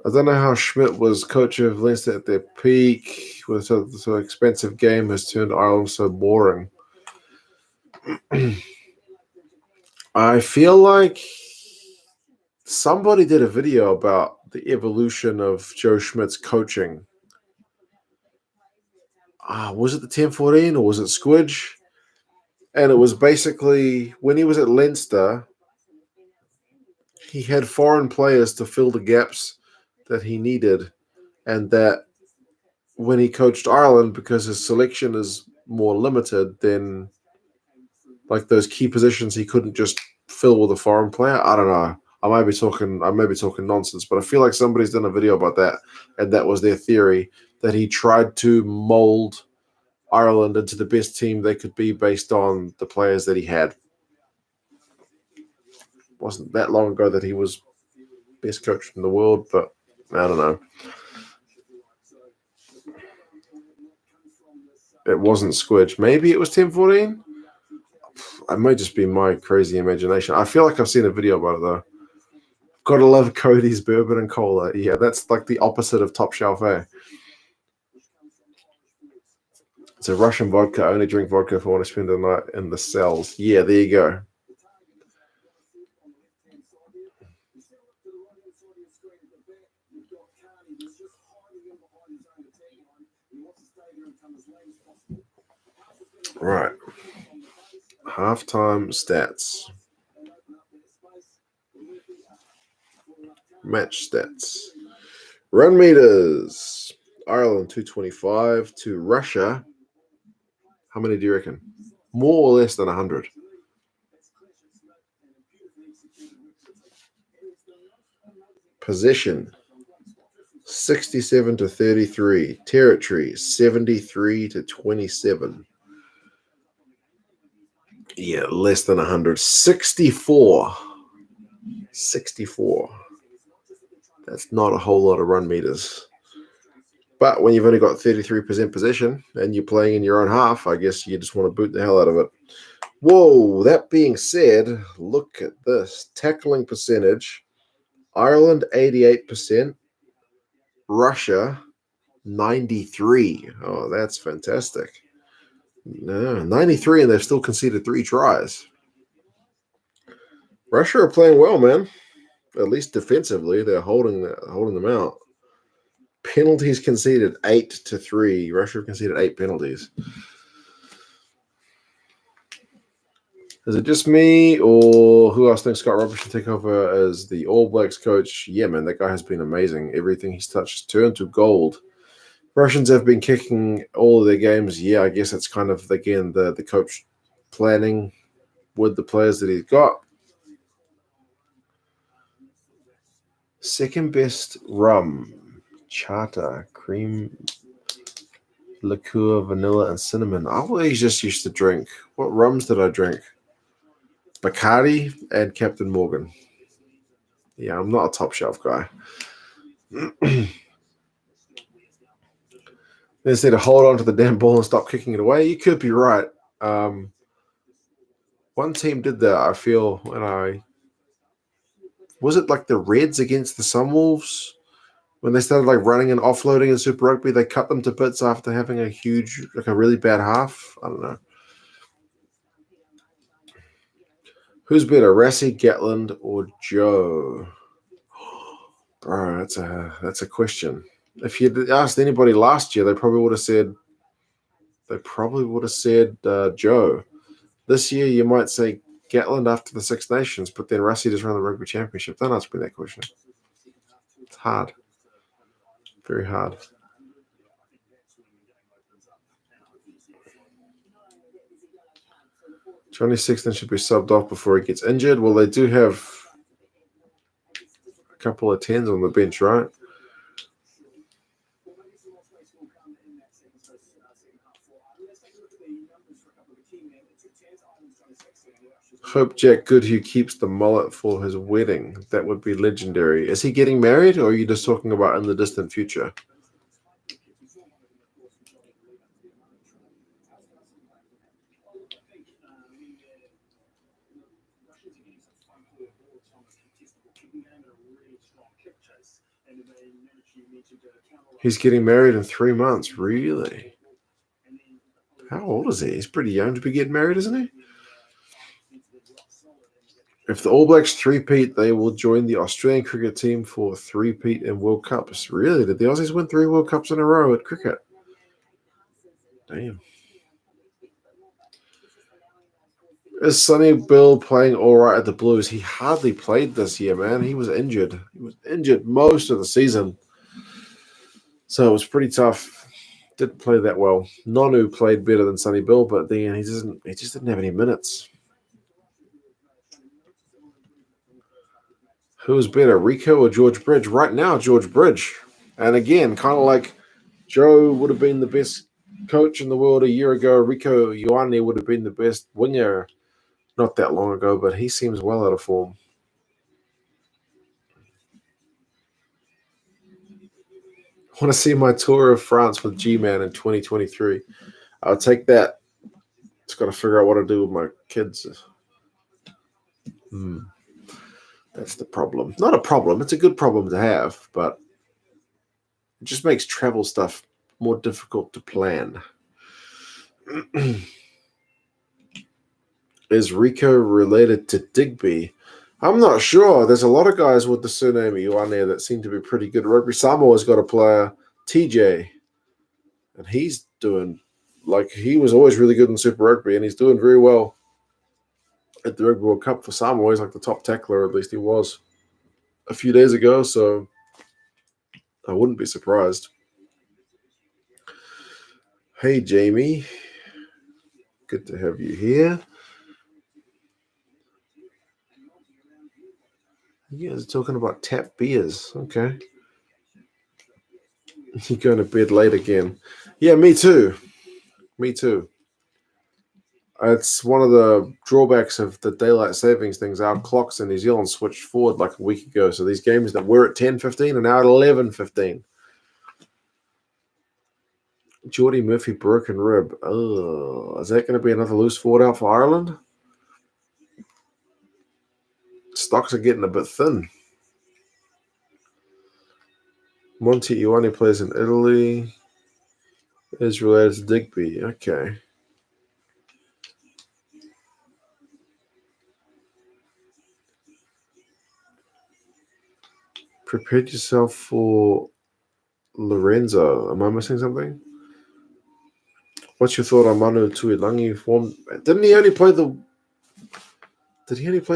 I don't know how Schmidt was coach of Leinster at their peak with so expensive game has turned Ireland so boring. I feel like somebody did a video about the evolution of Joe Schmidt's coaching. Was it the 10-14 or was it Squidge? And it was basically when he was at Leinster, he had foreign players to fill the gaps that he needed, and that when he coached Ireland, because his selection is more limited, then like those key positions he couldn't just fill with a foreign player. I don't know. I may be talking nonsense, but I feel like somebody's done a video about that, and that was their theory, that he tried to mold Ireland into the best team they could be based on the players that he had. It wasn't that long ago that he was best coach in the world, but I don't know. It wasn't Squidge. Maybe it was 10-14. It might just be my crazy imagination. I feel like I've seen a video about it, though. Gotta love Cody's bourbon and cola. Yeah, that's like the opposite of top shelf, eh? It's a Russian vodka. I only drink vodka if I want to spend the night in the cells. Yeah, there you go. Right. Halftime stats. Match stats. Run meters. Ireland 225 to Russia. How many do you reckon? More or less than 100? Possession 67 to 33. Territory 73 to 27. Yeah, less than 100. 64. 64. That's not a whole lot of run meters. But when you've only got 33% possession and you're playing in your own half, I guess you just want to boot the hell out of it. Whoa, that being said, look at this. Tackling percentage. Ireland, 88%. Russia, 93. Oh, that's fantastic. No, 93, and they've still conceded 3 tries. Russia are playing well, man. At least defensively, they're holding them out. Penalties conceded 8-3. Russia conceded 8 penalties. Is it just me, or who else thinks Scott Roberts should take over as the All Blacks coach? Yeah, man, that guy has been amazing. Everything he's touched has turned to gold. Russians have been kicking all of their games. Yeah, I guess it's kind of, again, the coach planning with the players that he's got. Second best rum, chata, cream, liqueur, vanilla, and cinnamon. I always just used to drink. What rums did I drink? Bacardi and Captain Morgan. Yeah, I'm not a top shelf guy. They just need to hold on to the damn ball and stop kicking it away. You could be right. One team did that, I feel, was it like the Reds against the Sunwolves? When they started like running and offloading in Super Rugby, they cut them to bits after having a really bad half. I don't know. Who's better, Rassie, Gatland, or Joe? Bro, that's a question. If you'd asked anybody last year, they probably would have said Joe. This year, you might say Gatland after the Six Nations, but then Rassie just ran the Rugby Championship. Don't ask me that question. It's hard. Very hard. Johnny Sexton should be subbed off before he gets injured. Well, they do have a couple of 10s on the bench, right? Hope Jack Goodhue keeps the mullet for his wedding. That would be legendary. Is he getting married, or are you just talking about in the distant future? He's getting married in 3 months. Really? How old is he? He's pretty young to be getting married, isn't he? If the All Blacks three-peat, they will join the Australian cricket team for three-peat in World Cups. Really? Did the Aussies win 3 World Cups in a row at cricket? Damn. Is Sonny Bill playing all right at the Blues? He hardly played this year, man. He was injured. He was injured most of the season. So it was pretty tough. Didn't play that well. Nonu played better than Sonny Bill, but then he just didn't have any minutes. Who's better, Rico or George Bridge? Right now, George Bridge. And again, kind of like Joe would have been the best coach in the world a year ago. Rico Ioane would have been the best winger not that long ago, but he seems well out of form. I want to see my tour of France with G-Man in 2023. I'll take that. Just got to figure out what to do with my kids. That's the problem. Not a problem. It's a good problem to have, but it just makes travel stuff more difficult to plan. Is Rico related to Digby? I'm not sure. There's a lot of guys with the surname Ioane that seem to be pretty good. Rugby Samoa's got a player, TJ, and he's doing he was always really good in Super Rugby, and he's doing very well at the Rugby World Cup for Samoa. He's like the top tackler, at least he was a few days ago, so I wouldn't be surprised. Hey, Jamie. Good to have you here. You guys are talking about tap beers. Okay. You're going to bed late again. Yeah, me too. Me too. It's one of the drawbacks of the daylight savings things. Our clocks in New Zealand switched forward like a week ago. So these games that were at 10:15 are now at 11:15. Geordie Murphy broken rib. Oh, is that going to be another loose forward out for Ireland? Stocks are getting a bit thin. Monty Ioane plays in Italy. Is related to Digby. Okay. prepared yourself for Lorenzo. Am I missing something? What's your thought on Manu Tuilangi form? Did he only play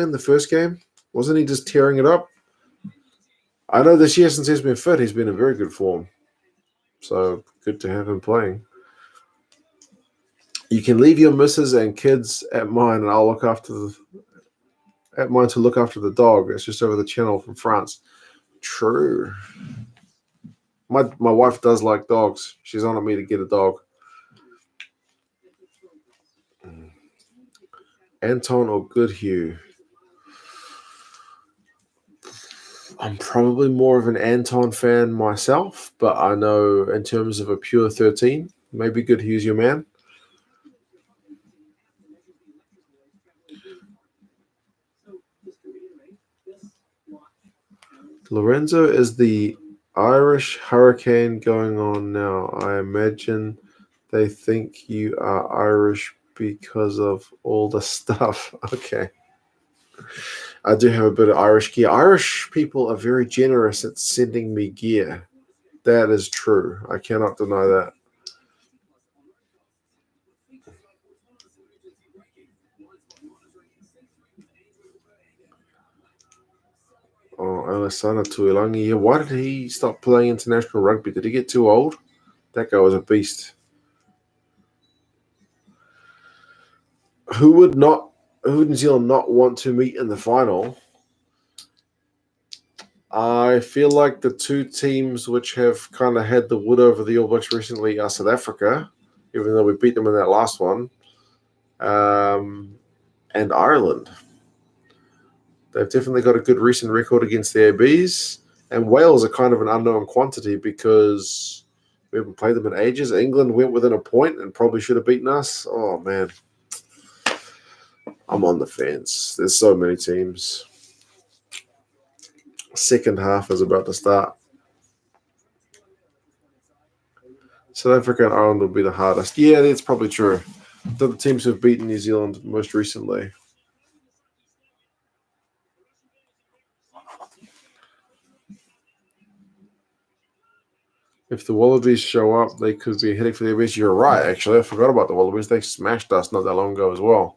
in the first game? Wasn't he just tearing it up? I know this year since he's been fit, he's been in very good form. So good to have him playing. You can leave your missus and kids at mine, and I'll look after mine to look after the dog. It's just over the channel from France. True. My wife does like dogs. She's on me to get a dog. Anton or Goodhue? I'm probably more of an Anton fan myself, but I know in terms of a pure 13, maybe Goodhue's your man. Lorenzo is the Irish hurricane going on now. I imagine they think you are Irish because of all the stuff. Okay. I do have a bit of Irish gear. Irish people are very generous at sending me gear. That is true. I cannot deny that. Oh, Alessandro Tuilangi. Yeah, why did he stop playing international rugby? Did he get too old? That guy was a beast. Who would New Zealand not want to meet in the final? I feel like the two teams which have kind of had the wood over the All Blacks recently are South Africa, even though we beat them in that last one, and Ireland. They've definitely got a good recent record against the ABs, and Wales are kind of an unknown quantity because we haven't played them in ages. England went within a point and probably should have beaten us. Oh, man. I'm on the fence. There's so many teams. Second half is about to start. South Africa and Ireland will be the hardest. Yeah, that's probably true. The teams who have beaten New Zealand most recently. If the Wallabies show up, they could be heading for the ABs. You're right, actually. I forgot about the Wallabies. They smashed us not that long ago as well.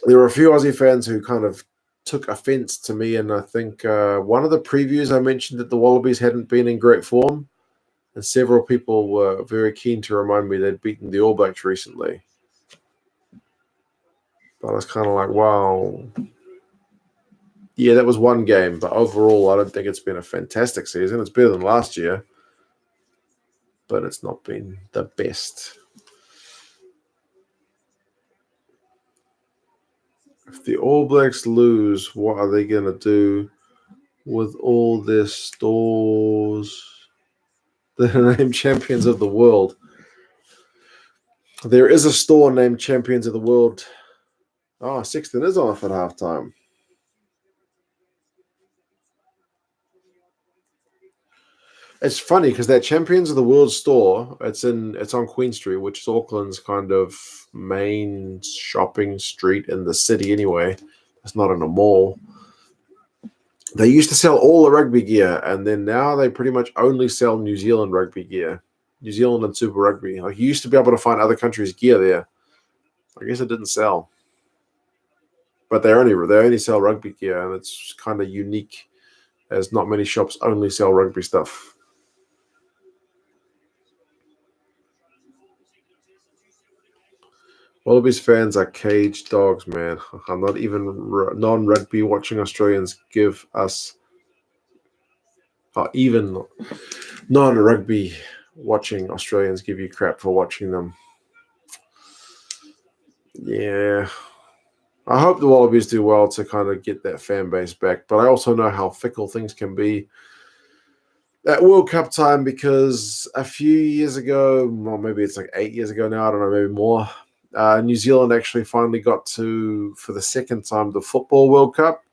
There were a few Aussie fans who kind of took offense to me, and I think one of the previews I mentioned that the Wallabies hadn't been in great form, and several people were very keen to remind me they'd beaten the All Blacks recently. But I was kind of like, wow. Yeah, that was one game, but overall, I don't think it's been a fantastic season. It's better than last year, but it's not been the best. If the All Blacks lose, what are they going to do with all their stores? They're named champions of the world. There is a store named Champions of the World. Oh, Sexton is off at halftime. It's funny because that Champions of the World store, it's on Queen Street, which is Auckland's kind of main shopping street in the city anyway. It's not in a mall. They used to sell all the rugby gear, and then now they pretty much only sell New Zealand rugby gear. New Zealand and Super Rugby. Like, you used to be able to find other countries' gear there. I guess it didn't sell. But they only sell rugby gear, and it's kind of unique as not many shops only sell rugby stuff. Wallabies fans are caged dogs, man. I'm not even non-rugby watching Australians give us, even non-rugby watching Australians give you crap for watching them. Yeah. I hope the Wallabies do well to kind of get that fan base back, but I also know how fickle things can be at World Cup time because a few years ago, well, maybe it's like 8 years ago now, I don't know, maybe more, New Zealand actually finally got to, for the second time, the Football World Cup,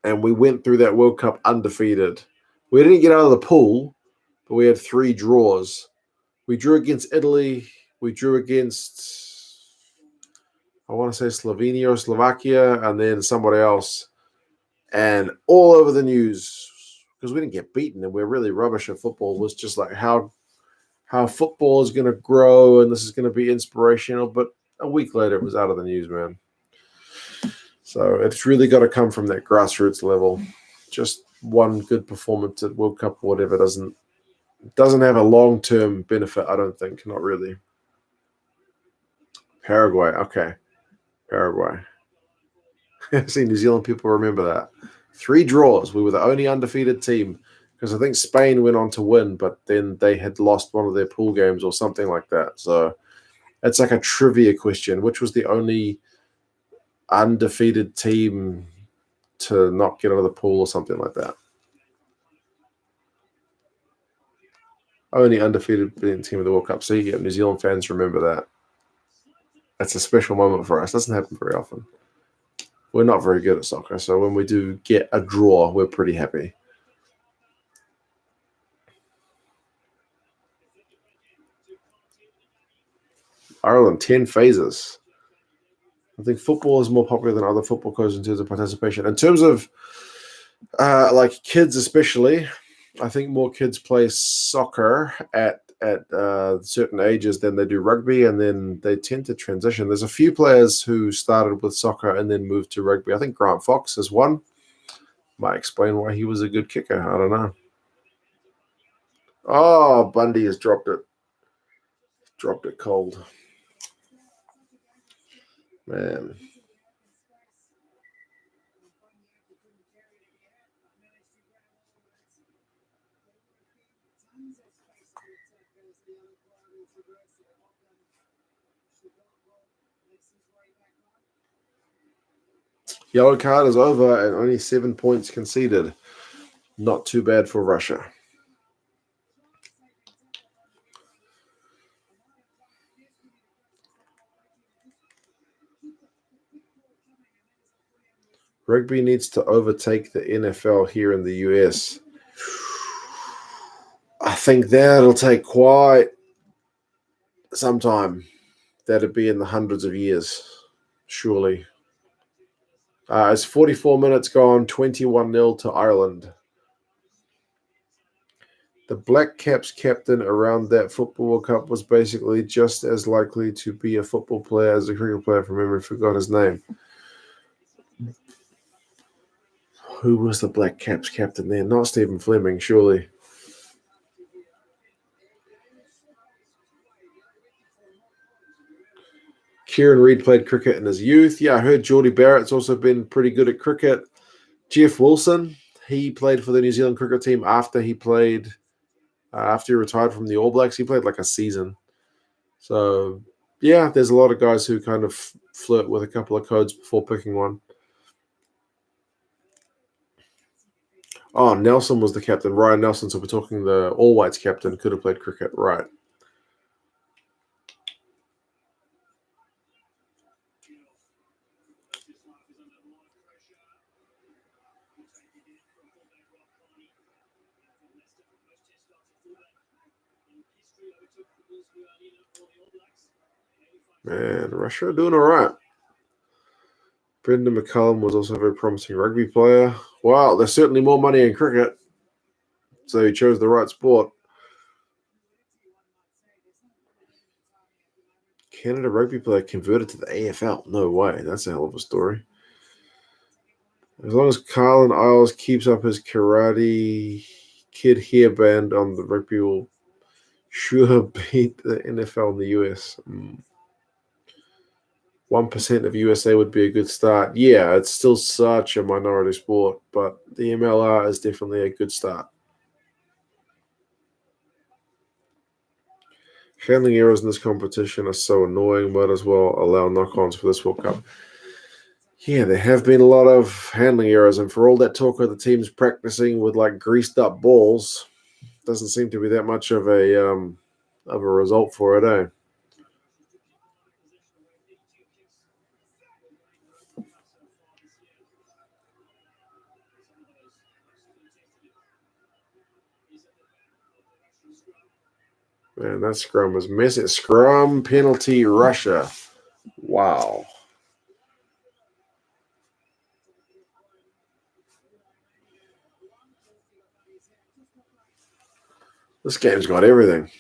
and we went through that World Cup undefeated. We didn't get out of the pool, but we had 3 draws. We drew against Italy. We drew against, I want to say Slovenia or Slovakia, and then somebody else. And all over the news, because we didn't get beaten and we're really rubbish at football, was just like how football is going to grow and this is going to be inspirational. But a week later, it was out of the news, man. So it's really got to come from that grassroots level. Just one good performance at World Cup or whatever doesn't have a long-term benefit, I don't think. Not really. Paraguay. Okay. Paraguay. See, New Zealand people remember that. 3 draws. We were the only undefeated team because I think Spain went on to win, but then they had lost one of their pool games or something like that. So it's like a trivia question. Which was the only undefeated team to not get out of the pool or something like that? Only undefeated team of the World Cup. So yeah, New Zealand fans remember that. That's a special moment for us. Doesn't happen very often. We're not very good at soccer, so when we do get a draw, we're pretty happy. Ireland, 10 phases. I think football is more popular than other football codes in terms of participation. In terms of like kids especially, I think more kids play soccer at certain ages than they do rugby, and then they tend to transition. There's a few players who started with soccer and then moved to rugby. I think Grant Fox is one. Might explain why he was a good kicker. I don't know. Oh, Bundy has dropped it. Dropped it cold. Man. Yellow card is over and only 7 points conceded. Not too bad for Russia. Rugby needs to overtake the NFL here in the US. I think that'll take quite some time. That'd be in the hundreds of years, surely. It's 44 minutes gone, 21-0 to Ireland. The Black Caps captain around that Football World Cup was basically just as likely to be a football player as a cricket player. From memory, forgot his name. Who was the Black Caps captain there? Not Stephen Fleming, surely. Kieran Reid played cricket in his youth. Yeah, I heard Geordie Barrett's also been pretty good at cricket. Jeff Wilson, he played for the New Zealand cricket team after he played, after he retired from the All Blacks. He played like a season. So, yeah, there's a lot of guys who kind of flirt with a couple of codes before picking one. Oh, Nelson was the captain. Ryan Nelson, so we're talking the All Whites captain, could have played cricket, right. Man, Russia are doing all right. Brendan McCullum was also a very promising rugby player. Wow, there's certainly more money in cricket, so he chose the right sport. Canada rugby player converted to the AFL. No way. That's a hell of a story. As long as Carlin Isles keeps up his Karate Kid hairband on the rugby, will sure beat the NFL in the US. 1% of USA would be a good start. Yeah, it's still such a minority sport, but the MLR is definitely a good start. Handling errors in this competition are so annoying. Might as well allow knock-ons for this World Cup. Yeah, there have been a lot of handling errors, and for all that talk of the teams practicing with like greased up balls, doesn't seem to be that much of a result for it, eh? Man, that scrum was messy. Scrum penalty, Russia. Wow. This game's got everything.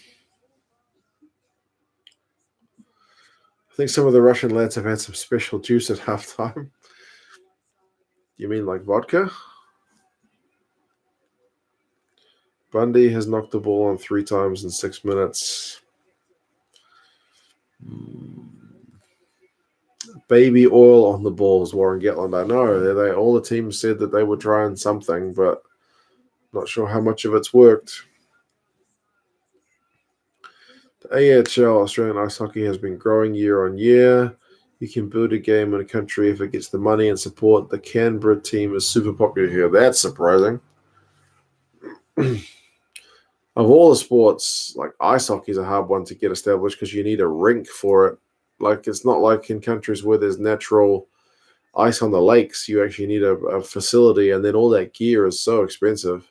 I think some of the Russian lads have had some special juice at halftime. You mean like vodka? Bundy has knocked the ball on 3 times in 6 minutes. Baby oil on the balls, Warren Gatland. I know. All the teams said that they were trying something, but not sure how much of it's worked. The AHL, Australian Ice Hockey, has been growing year on year. You can build a game in a country if it gets the money and support. The Canberra team is super popular here. That's surprising. Of all the sports, like ice hockey is a hard one to get established because you need a rink for it. Like, it's not like in countries where there's natural ice on the lakes. You actually need a facility, and then all that gear is so expensive.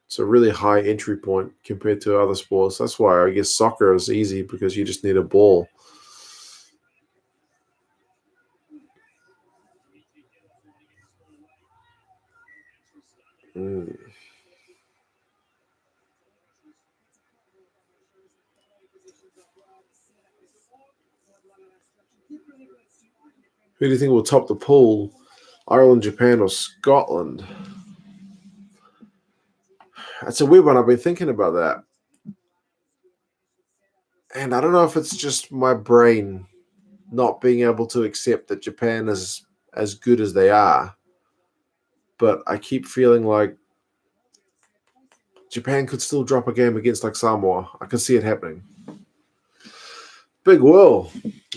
It's a really high entry point compared to other sports. That's why I guess soccer is easy, because you just need a ball. Who do you think will top the pool? Ireland, Japan, or Scotland? That's a weird one. I've been thinking about that. And I don't know if it's just my brain not being able to accept that Japan is as good as they are. But I keep feeling like Japan could still drop a game against like Samoa. I can see it happening. Big Will.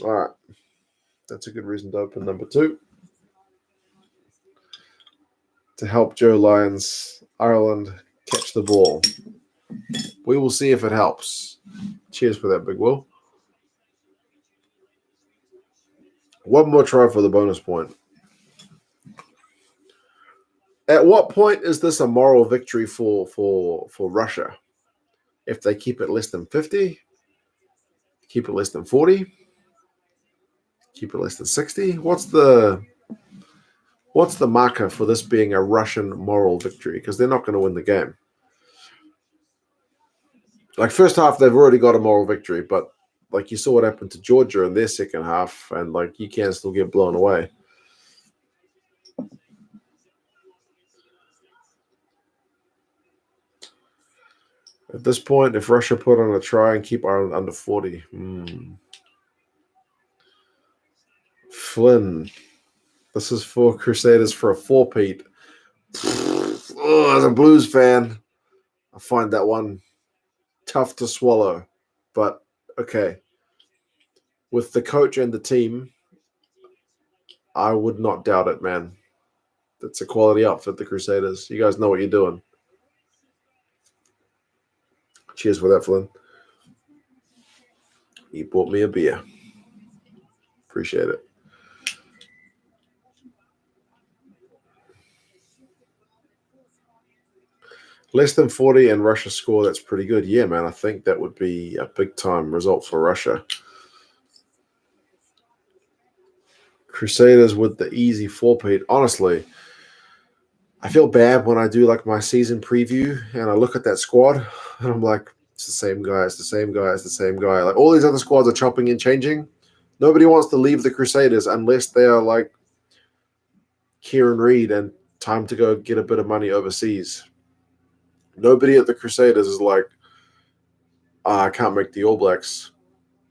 All right. That's a good reason to open number 2. To help Joe Lyons, Ireland, catch the ball. We will see if it helps. Cheers for that, Big Will. One more try for the bonus point. At what point is this a moral victory for Russia? If they keep it less than 50, keep it less than 40, keep it less than 60? What's the marker for this being a Russian moral victory? Because they're not going to win the game. Like, first half, they've already got a moral victory, but like you saw what happened to Georgia in their second half, and like you can still get blown away. At this point, if Russia put on a try and keep Ireland under 40, Flynn, this is for Crusaders for a 4-peat. As a Blues fan, I find that one tough to swallow, but okay. With the coach and the team, I would not doubt it, man. That's a quality outfit, the Crusaders. You guys know what you're doing. Cheers for that, Flynn. He bought me a beer. Appreciate it. Less than 40 and Russia score, that's pretty good. Yeah, man, I think that would be a big-time result for Russia. Crusaders with the easy 4-peat. Honestly, I feel bad when I do like my season preview and I look at that squad and I'm like, it's the same guy, it's the same guy, it's the same guy. Like, all these other squads are chopping and changing. Nobody wants to leave the Crusaders unless they are like Kieran Reid and time to go get a bit of money overseas. Nobody at the Crusaders is like, I can't make the All Blacks,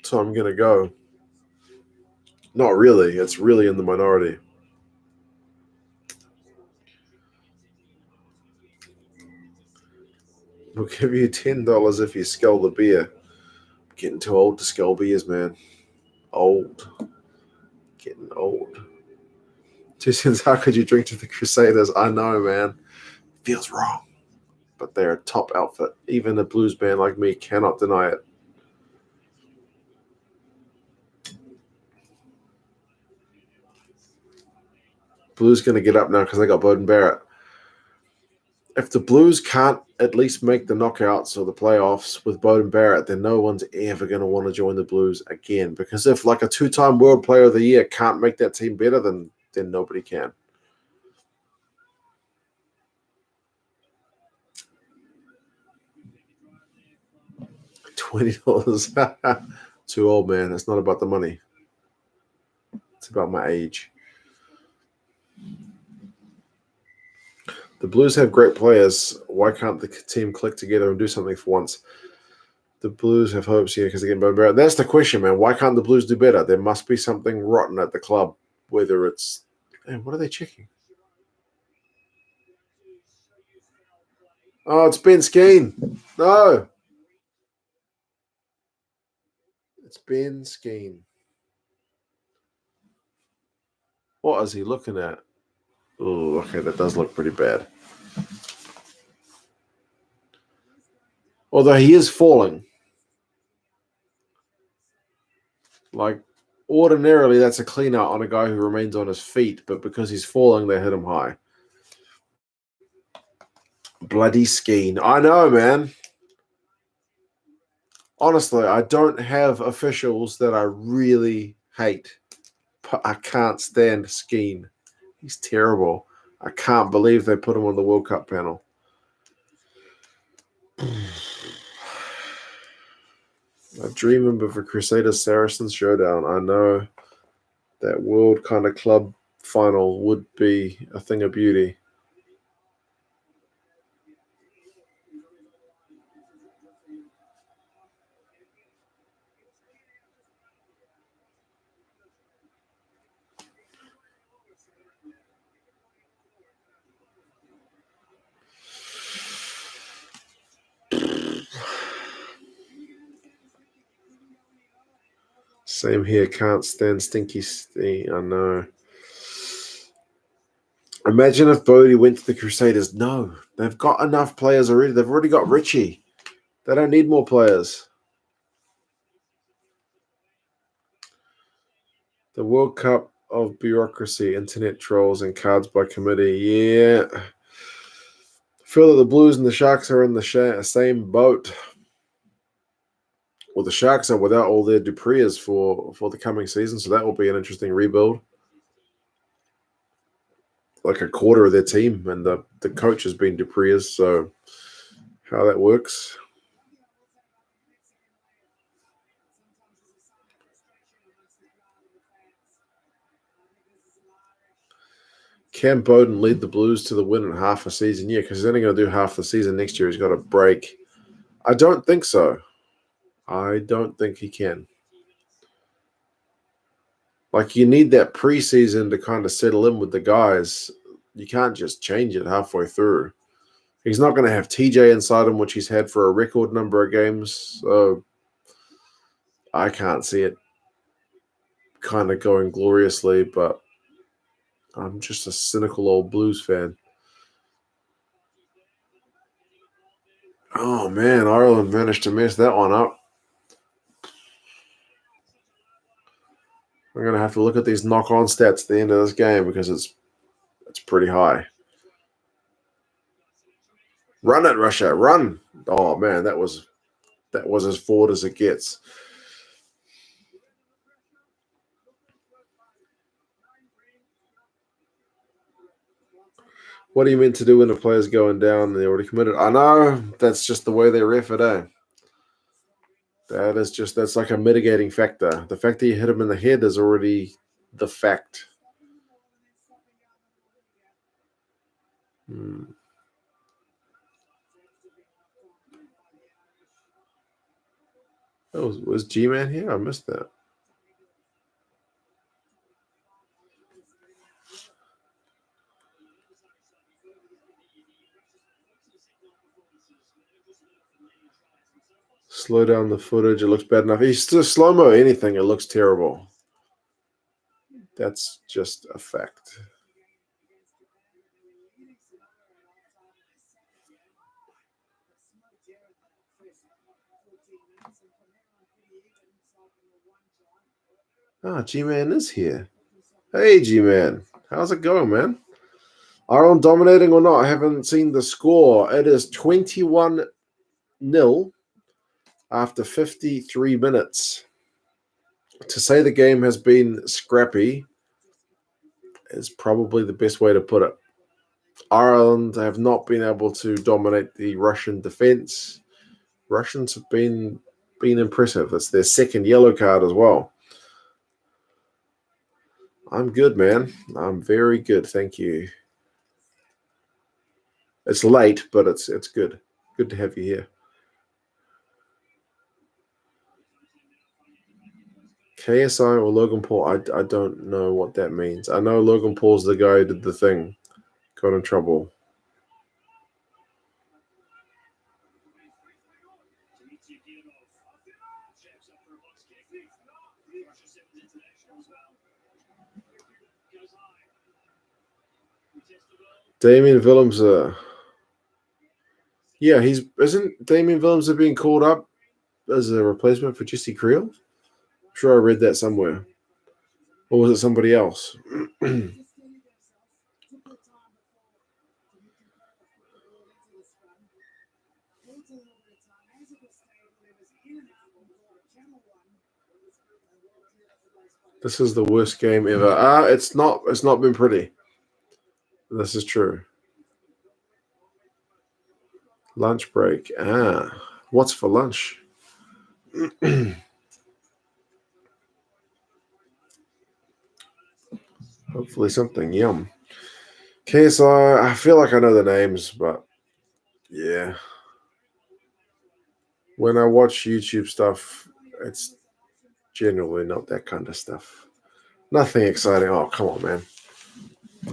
so I'm going to go. Not really. It's really in the minority. We'll give you $10 if you scull the beer. I'm getting too old to scull beers, man. Old. Getting old. 2 cents, how could you drink to the Crusaders? I know, man. Feels wrong. But they're a top outfit. Even a blues band like me cannot deny it. Blues going to get up now because they got Bowden Barrett. If the Blues can't at least make the knockouts or the playoffs with Bowden Barrett, then no one's ever going to want to join the Blues again. Because if like a 2-time World Player of the Year can't make that team better, then nobody can. $20. Too old, man. It's not about the money. It's about my age. The Blues have great players. Why can't the team click together and do something for once? The Blues have hopes here because they're getting better. That's the question, man. Why can't the Blues do better? There must be something rotten at the club, whether it's... Man, what are they checking? Oh, it's Ben Skeen. No. It's Ben Skeen. What is he looking at? Oh, okay, that does look pretty bad. Although he is falling. Like, ordinarily, that's a clean out on a guy who remains on his feet, but because he's falling, they hit him high. Bloody Skeen. I know, man. Honestly, I don't have officials that I really hate. But I can't stand Skeen. He's terrible. I can't believe they put him on the World Cup panel. I dream of a Crusaders Saracens showdown. I know that World kind of club final would be a thing of beauty. Same here. Can't stand Stinky Steve. I know. Imagine if Bodie went to the Crusaders. No, they've got enough players already. They've already got Richie. They don't need more players. The World Cup of bureaucracy, internet trolls, and cards by committee. Yeah. I feel that the Blues and the Sharks are in the same boat. Well, the Sharks are without all their Dupreas for the coming season, so that will be an interesting rebuild. Like a quarter of their team, and the coach has been Dupreas, so how that works. Can Bowden lead the Blues to the win in half a season? Yeah, because he's only going to do half the season next year. He's got a break. I don't think so. I don't think he can. Like, you need that preseason to kind of settle in with the guys. You can't just change it halfway through. He's not going to have TJ inside him, which he's had for a record number of games. So I can't see it kind of going gloriously, but I'm just a cynical old Blues fan. Oh, man, Ireland managed to mess that one up. I'm going to have to look at these knock-on stats at the end of this game because it's pretty high. Run it, Russia, run. Oh, man, that was as forward as it gets. What are you meant to do when the player's going down and they're already committed? I know. That's just the way they ref it, eh? That's like a mitigating factor. The fact that you hit him in the head is already the fact. Was G-Man here? I missed that. Slow down the footage. It looks bad enough. He's still slow-mo anything. It looks terrible. That's just a fact. Ah, G-Man is here. Hey, G-Man. How's it going, man? Ireland dominating or not? I haven't seen the score. It is 21-0 after 53 minutes. To say the game has been scrappy is probably the best way to put it. Ireland have not been able to dominate the Russian defense. Russians have been been impressive. It's their second yellow card as well. I'm good, man. I'm very good. Thank you. It's late, but it's good. Good to have you here. KSI or Logan Paul? I don't know what that means. I know Logan Paul's the guy who did the thing. Got in trouble. Damien Willems. Yeah, isn't Damien Willems being called up as a replacement for Jesse Creel? I'm sure I read that somewhere. Or was it somebody else? This is the worst game ever. It's not been pretty. This is true. Lunch break. What's for lunch? Hopefully something yum. KSI, I feel like I know the names, but yeah. When I watch YouTube stuff, it's generally not that kind of stuff. Nothing exciting. Oh, come on, man.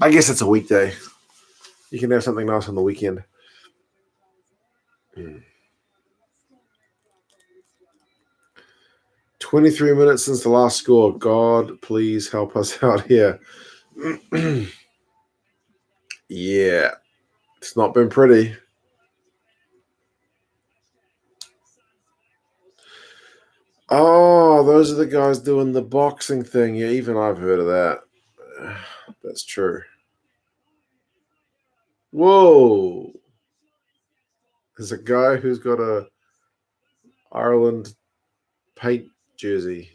I guess it's a weekday. You can have something nice on the weekend. 23 minutes since the last score. God, please help us out here. Yeah. It's not been pretty. Oh, those are the guys doing the boxing thing. Yeah, even I've heard of that. That's true. Whoa. There's a guy who's got a Ireland paint jersey.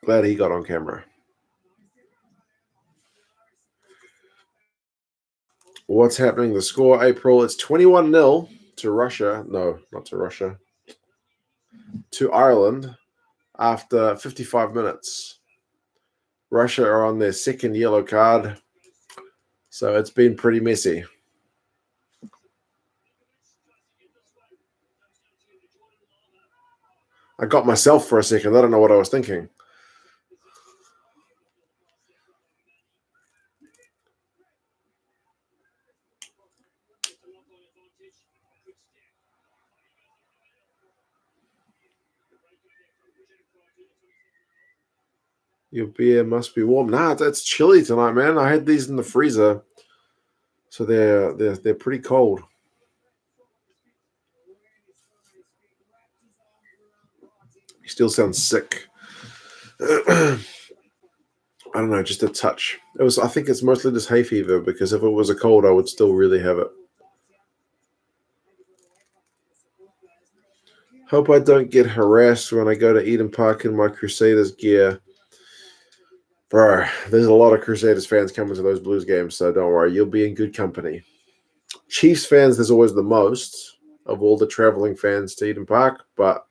Glad he got on camera. What's happening? The score, April, it's 21-0 to Russia. No, not to Russia. To Ireland after 55 minutes. Russia are on their second yellow card. So it's been pretty messy. I got myself for a second. I don't know what I was thinking. Your beer must be warm. Nah, it's chilly tonight, man. I had these in the freezer, so they're pretty cold. You still sound sick. I don't know, just a touch. I think it's mostly just hay fever because if it was a cold, I would still really have it. Hope I don't get harassed when I go to Eden Park in my Crusaders gear. Bro, there's a lot of Crusaders fans coming to those Blues games, so don't worry, you'll be in good company. Chiefs fans, there's always the most of all the traveling fans to Eden Park, but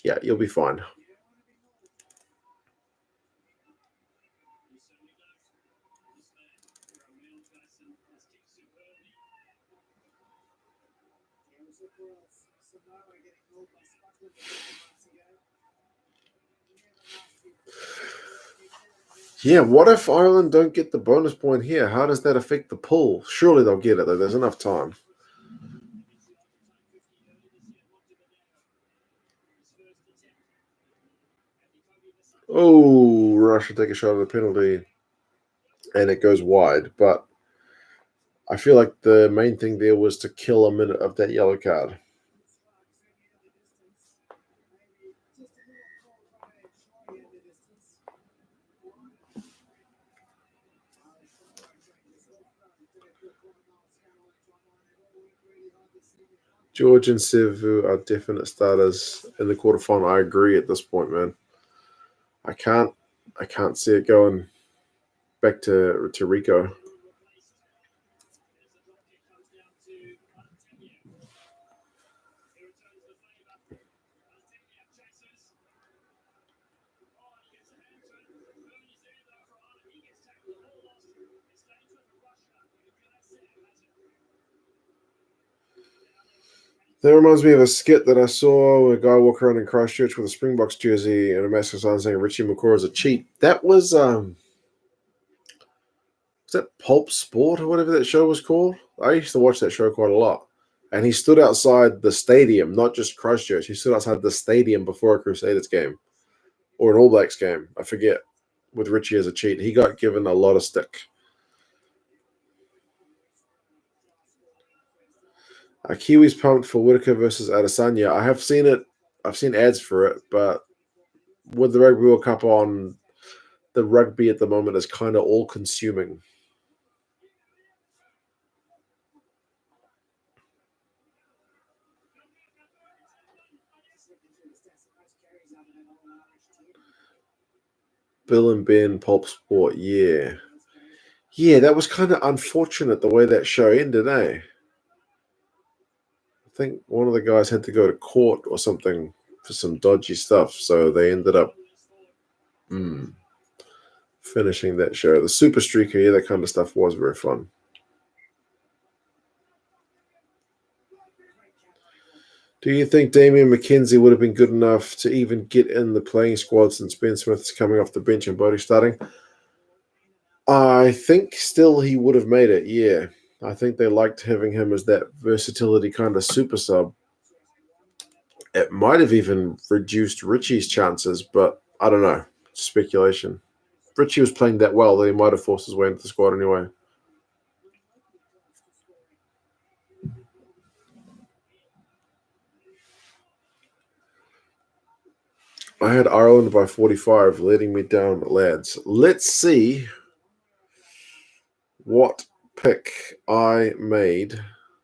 yeah, you'll be fine. Yeah, what if Ireland don't get the bonus point here? How does that affect the pool? Surely they'll get it, though. There's enough time. Oh, Russia take a shot at a penalty, and it goes wide. But I feel like the main thing there was to kill a minute of that yellow card. George and Sevu are definite starters in the quarterfinal. I agree at this point, man. I can't see it going back to Rico. That reminds me of a skit that I saw. A guy walk around in Christchurch with a Springboks jersey and a massive sign saying Richie McCaw is a cheat. That was that Pulp Sport or whatever that show was called? I used to watch that show quite a lot. And he stood outside the stadium, not just Christchurch. He stood outside the stadium before a Crusaders game or an All Blacks game. I forget. With Richie as a cheat. He got given a lot of stick. Kiwis pumped for Whitaker versus Adesanya. I have seen it. I've seen ads for it, but with the Rugby World Cup on, the rugby at the moment is kind of all-consuming. Bill and Ben, Pulp Sport, yeah. Yeah, that was kind of unfortunate the way that show ended, eh? I think one of the guys had to go to court or something for some dodgy stuff, so they ended up finishing that show. The Super Streaker, yeah, that kind of stuff was very fun. Do you think Damian McKenzie would have been good enough to even get in the playing squad since Ben Smith's coming off the bench and Bodie starting? I think still he would have made it, yeah. I think they liked having him as that versatility kind of super sub. It might have even reduced Richie's chances, but I don't know. Speculation. Richie was playing that well that he might have forced his way into the squad anyway. I had Ireland by 45, letting me down, lads. Let's see what pick I made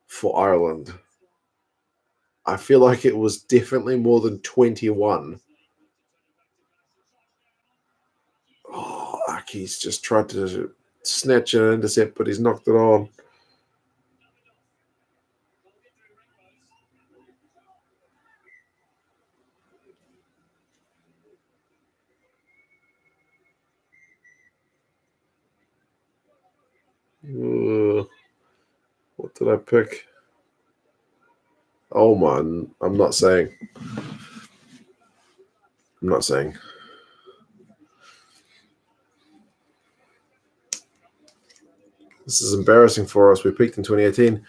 for Ireland. I feel like it was definitely more than 21. Oh, Aki's just tried to snatch an intercept, but he's knocked it on. What did I pick? Oh, man. I'm not saying. This is embarrassing for us. We peaked in 2018.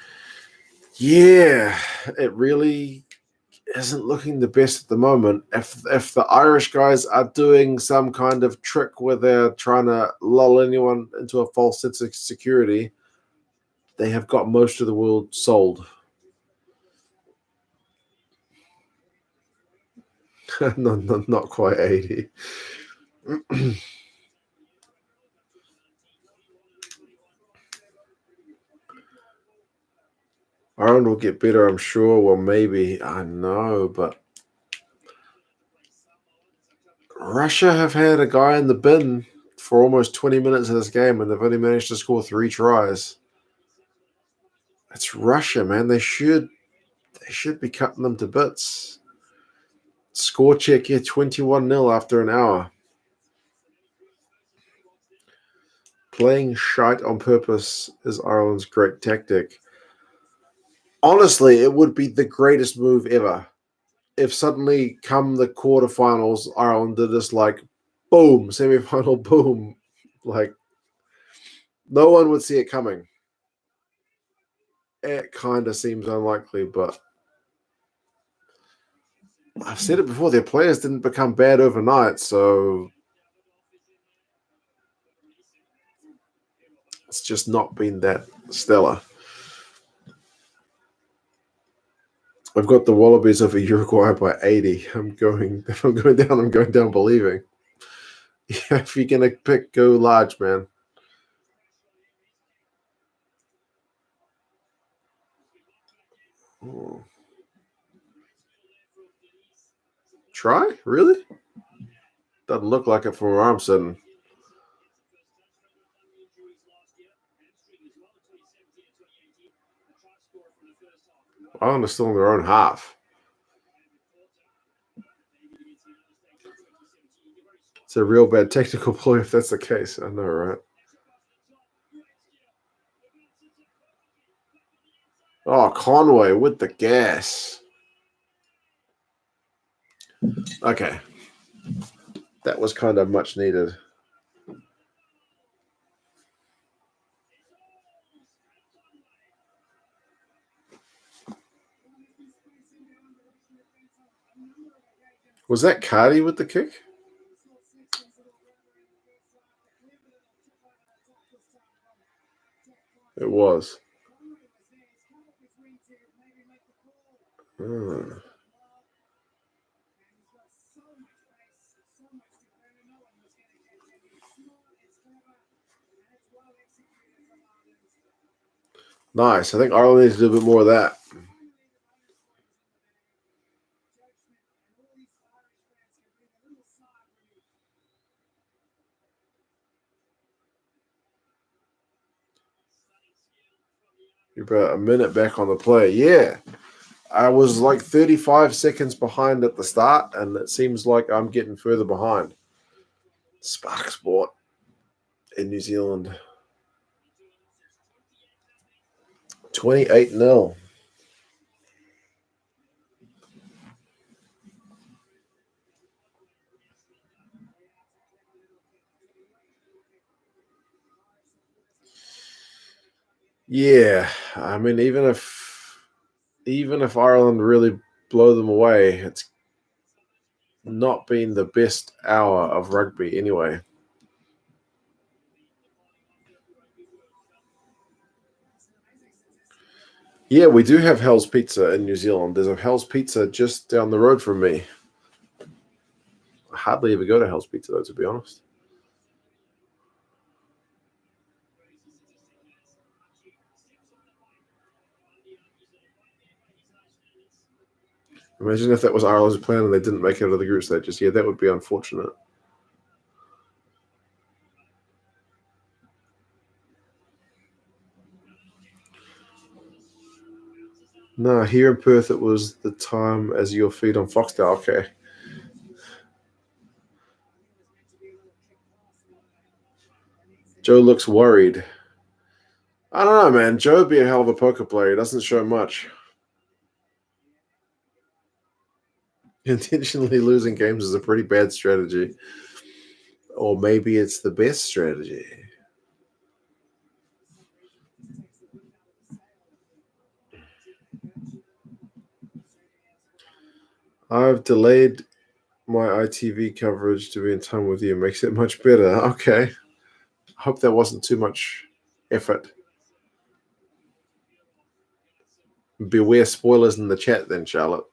Yeah, it really isn't looking the best at the moment. If the Irish guys are doing some kind of trick where they're trying to lull anyone into a false sense of security, they have got most of the world sold. not quite 80. Ireland will get better, I'm sure. Well, maybe. I know, but Russia have had a guy in the bin for almost 20 minutes of this game, and they've only managed to score 3 tries. It's Russia, man. They should be cutting them to bits. Score check here, 21-0 after an hour. Playing shite on purpose is Ireland's great tactic. Honestly, it would be the greatest move ever if suddenly come the quarterfinals, Ireland did this like boom, semi-final boom. Like no one would see it coming. It kind of seems unlikely, but I've said it before, their players didn't become bad overnight, so it's just not been that stellar. I've got the Wallabies over Uruguay by 80. If I'm going down believing. Yeah, if you're gonna pick, go large, man. Oh. Try? Really? Doesn't look like it from where I'm sitting. Ireland is still in their own half. It's a real bad technical play if that's the case. I know, right? Oh, Conway with the gas. Okay. That was kind of much needed. Was that Cardi with the kick? It was. Nice. I think Ireland needs to do a bit more of that. You're about a minute back on the play. Yeah. I was like 35 seconds behind at the start, and it seems like I'm getting further behind. Spark Sport in New Zealand. 28-0. Yeah. I mean, even if Ireland really blow them away, it's not been the best hour of rugby anyway. Yeah, we do have Hell's Pizza in New Zealand. There's a Hell's Pizza just down the road from me. I hardly ever go to Hell's Pizza, though, to be honest. Imagine if that was Ireland's plan and they didn't make it out of the group stages. Yeah, that would be unfortunate. No, here in Perth, it was the time as your feed on Foxtel. Okay. Joe looks worried. I don't know, man. Joe would be a hell of a poker player. He doesn't show much. Intentionally losing games is a pretty bad strategy. Or maybe it's the best strategy. I've delayed my ITV coverage to be in time with you. Makes it much better. Okay. I hope that wasn't too much effort. Beware spoilers in the chat then, Charlotte.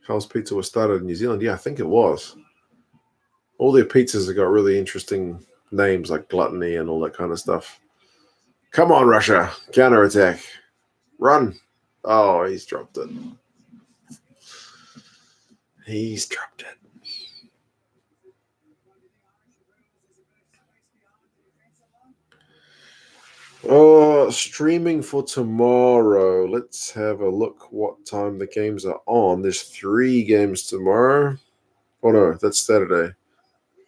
Hell's Pizza was started in New Zealand. Yeah, I think it was. All their pizzas have got really interesting names like Gluttony and all that kind of stuff. Come on, Russia. Counterattack. Run. Oh, he's dropped it. He's dropped it. Oh, streaming for tomorrow. Let's have a look what time the games are on. There's 3 games tomorrow. Oh, no, that's Saturday.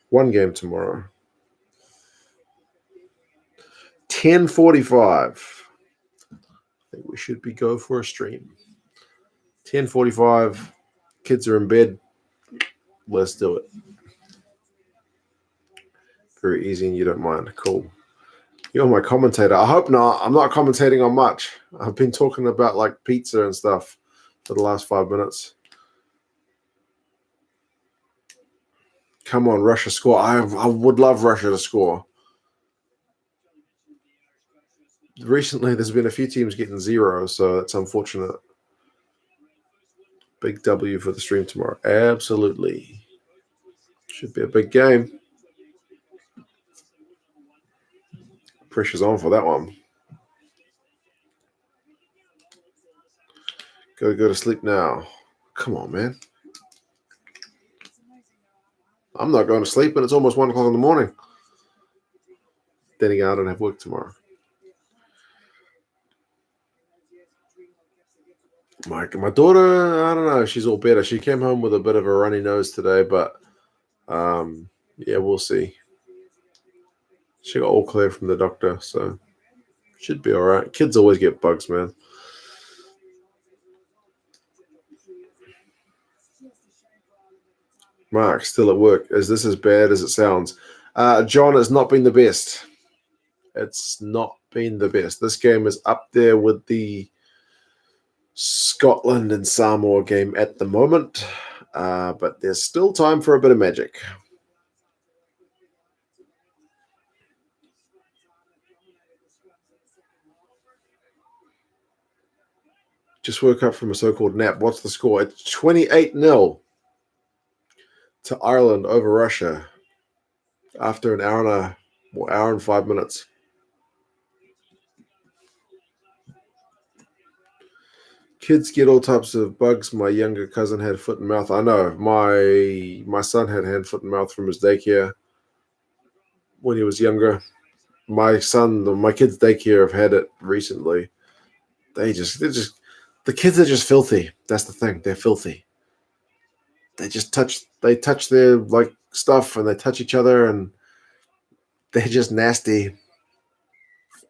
1 game tomorrow. 10:45. I think we should be go for a stream. 10:45. Kids are in bed. Let's do it. Very easy and you don't mind. Cool. You're my commentator. I hope not. I'm not commentating on much. I've been talking about like pizza and stuff for the last 5 minutes. Come on, Russia score. I would love Russia to score. Recently, there's been a few teams getting 0, so that's unfortunate. Big W for the stream tomorrow. Absolutely. Should be a big game. Pressure's on for that one. Gotta go to sleep now. Come on, man. I'm not going to sleep, and it's almost 1 o'clock in the morning. Then again, I don't have work tomorrow. My daughter, I don't know. She's all better. She came home with a bit of a runny nose today, but yeah, we'll see. She got all clear from the doctor, so should be all right. Kids always get bugs, man. Mark, still at work. Is this as bad as it sounds? John, has not been the best. It's not been the best. This game is up there with the Scotland and Samoa game at the moment, but there's still time for a bit of magic. Just woke up from a so-called nap. What's the score? It's 28-0 to Ireland over Russia after an hour and 5 minutes. Kids get all types of bugs. My younger cousin had foot and mouth. I know. My son had hand, foot, and mouth from his daycare when he was younger. My kids' daycare have had it recently. They're just the kids are just filthy. That's the thing. They're filthy. They touch their like stuff and they touch each other and they're just nasty.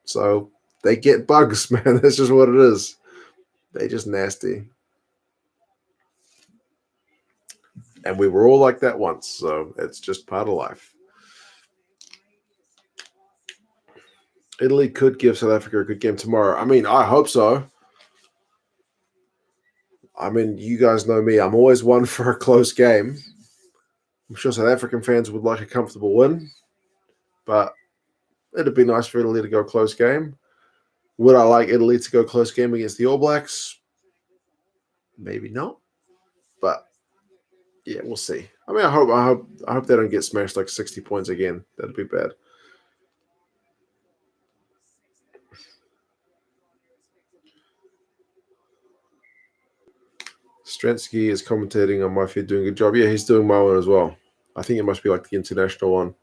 So they get bugs, man. That's just what it is. They're just nasty. And we were all like that once, so it's just part of life. Italy could give South Africa a good game tomorrow. I mean, I hope so. I mean, you guys know me. I'm always one for a close game. I'm sure South African fans would like a comfortable win, but it'd be nice for Italy to go close game. Would I like Italy to go close game against the All Blacks? Maybe not, but yeah, we'll see. I mean, I hope they don't get smashed like 60 points again. That'd be bad. Stransky is commentating on my feed, doing a good job. Yeah, he's doing my one as well. I think it must be like the international one.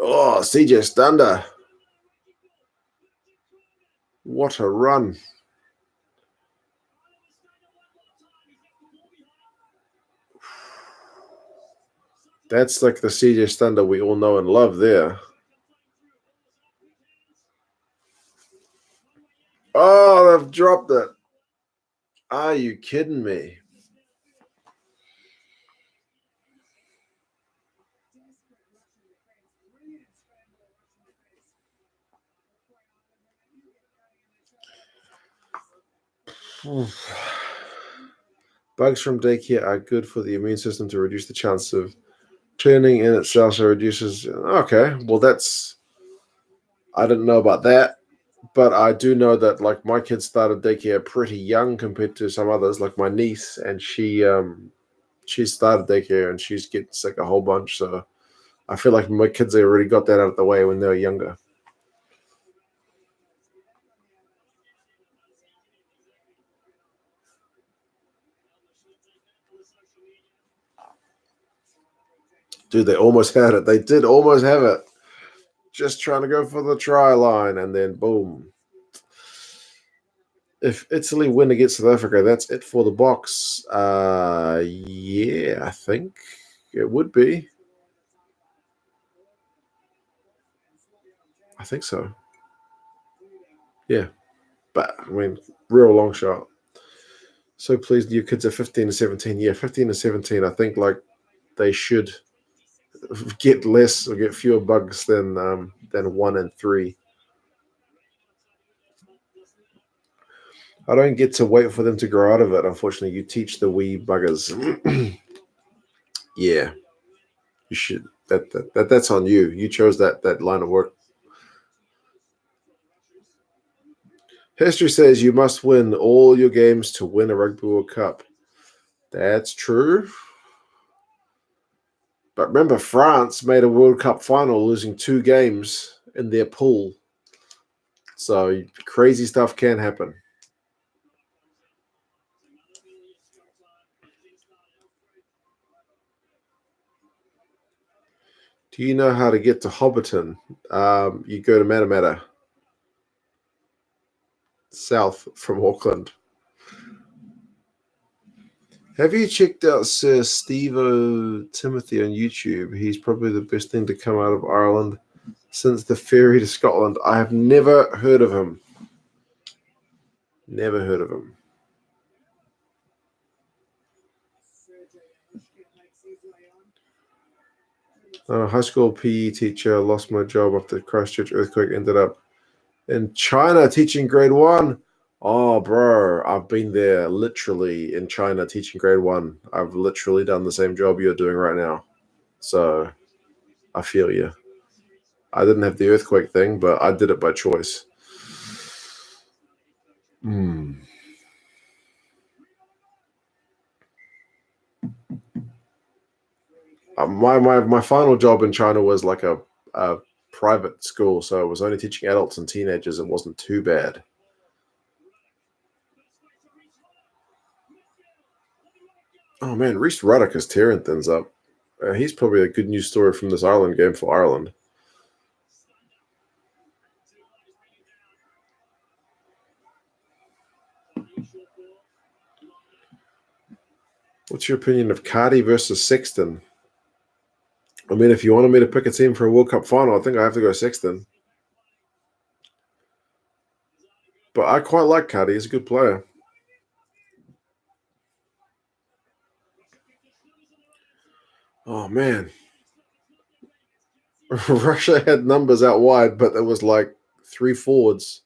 Oh, CJ Stander. What a run. That's like the CJ Stander we all know and love there. Oh, they've dropped it. Are you kidding me? Bugs from daycare are good for the immune system to reduce the chance of turning in itself, so reduces. Okay, well, I didn't know about that, but I do know that like my kids started daycare pretty young compared to some others, like my niece, and she started daycare and she's getting sick a whole bunch. So I feel like my kids already got that out of the way when they were younger. Dude, they almost had it. They did almost have it. Just trying to go for the try line, and then boom. If Italy win against South Africa, that's it for the box. Yeah, I think it would be. I think so. Yeah, but I mean, real long shot. So pleased your kids are 15 and 17. Yeah, 15 and 17. I think like they should get less or get fewer bugs than 1 and 3. I don't get to wait for them to grow out of it. Unfortunately, you teach the wee buggers. Yeah, you should. That's on you. You chose that line of work. History says you must win all your games to win a Rugby World Cup. That's true. But remember, France made a World Cup final losing 2 games in their pool. So crazy stuff can happen. Do you know how to get to Hobbiton? You go to Matamata. south from Auckland. Have you checked out Sir Steve-O Timothy on YouTube? He's probably the best thing to come out of Ireland since the ferry to Scotland. I have never heard of him. Never heard of him. High school PE teacher, lost my job after the Christchurch earthquake, ended up in China teaching grade 1. Oh, bro, I've been there literally in China teaching grade 1. I've literally done the same job you're doing right now. So I feel you. I didn't have the earthquake thing, but I did it by choice. My final job in China was like a private school, so it was only teaching adults and teenagers. It wasn't too bad. Oh man, Reece Ruddock is tearing things up. He's probably a good news story from this Ireland game for Ireland. What's your opinion of Cardi versus Sexton? I mean, if you wanted me to pick a team for a World Cup final, I think I have to go Sexton. But I quite like Cardi. He's a good player. Oh, man. Russia had numbers out wide, but there was like 3 forwards.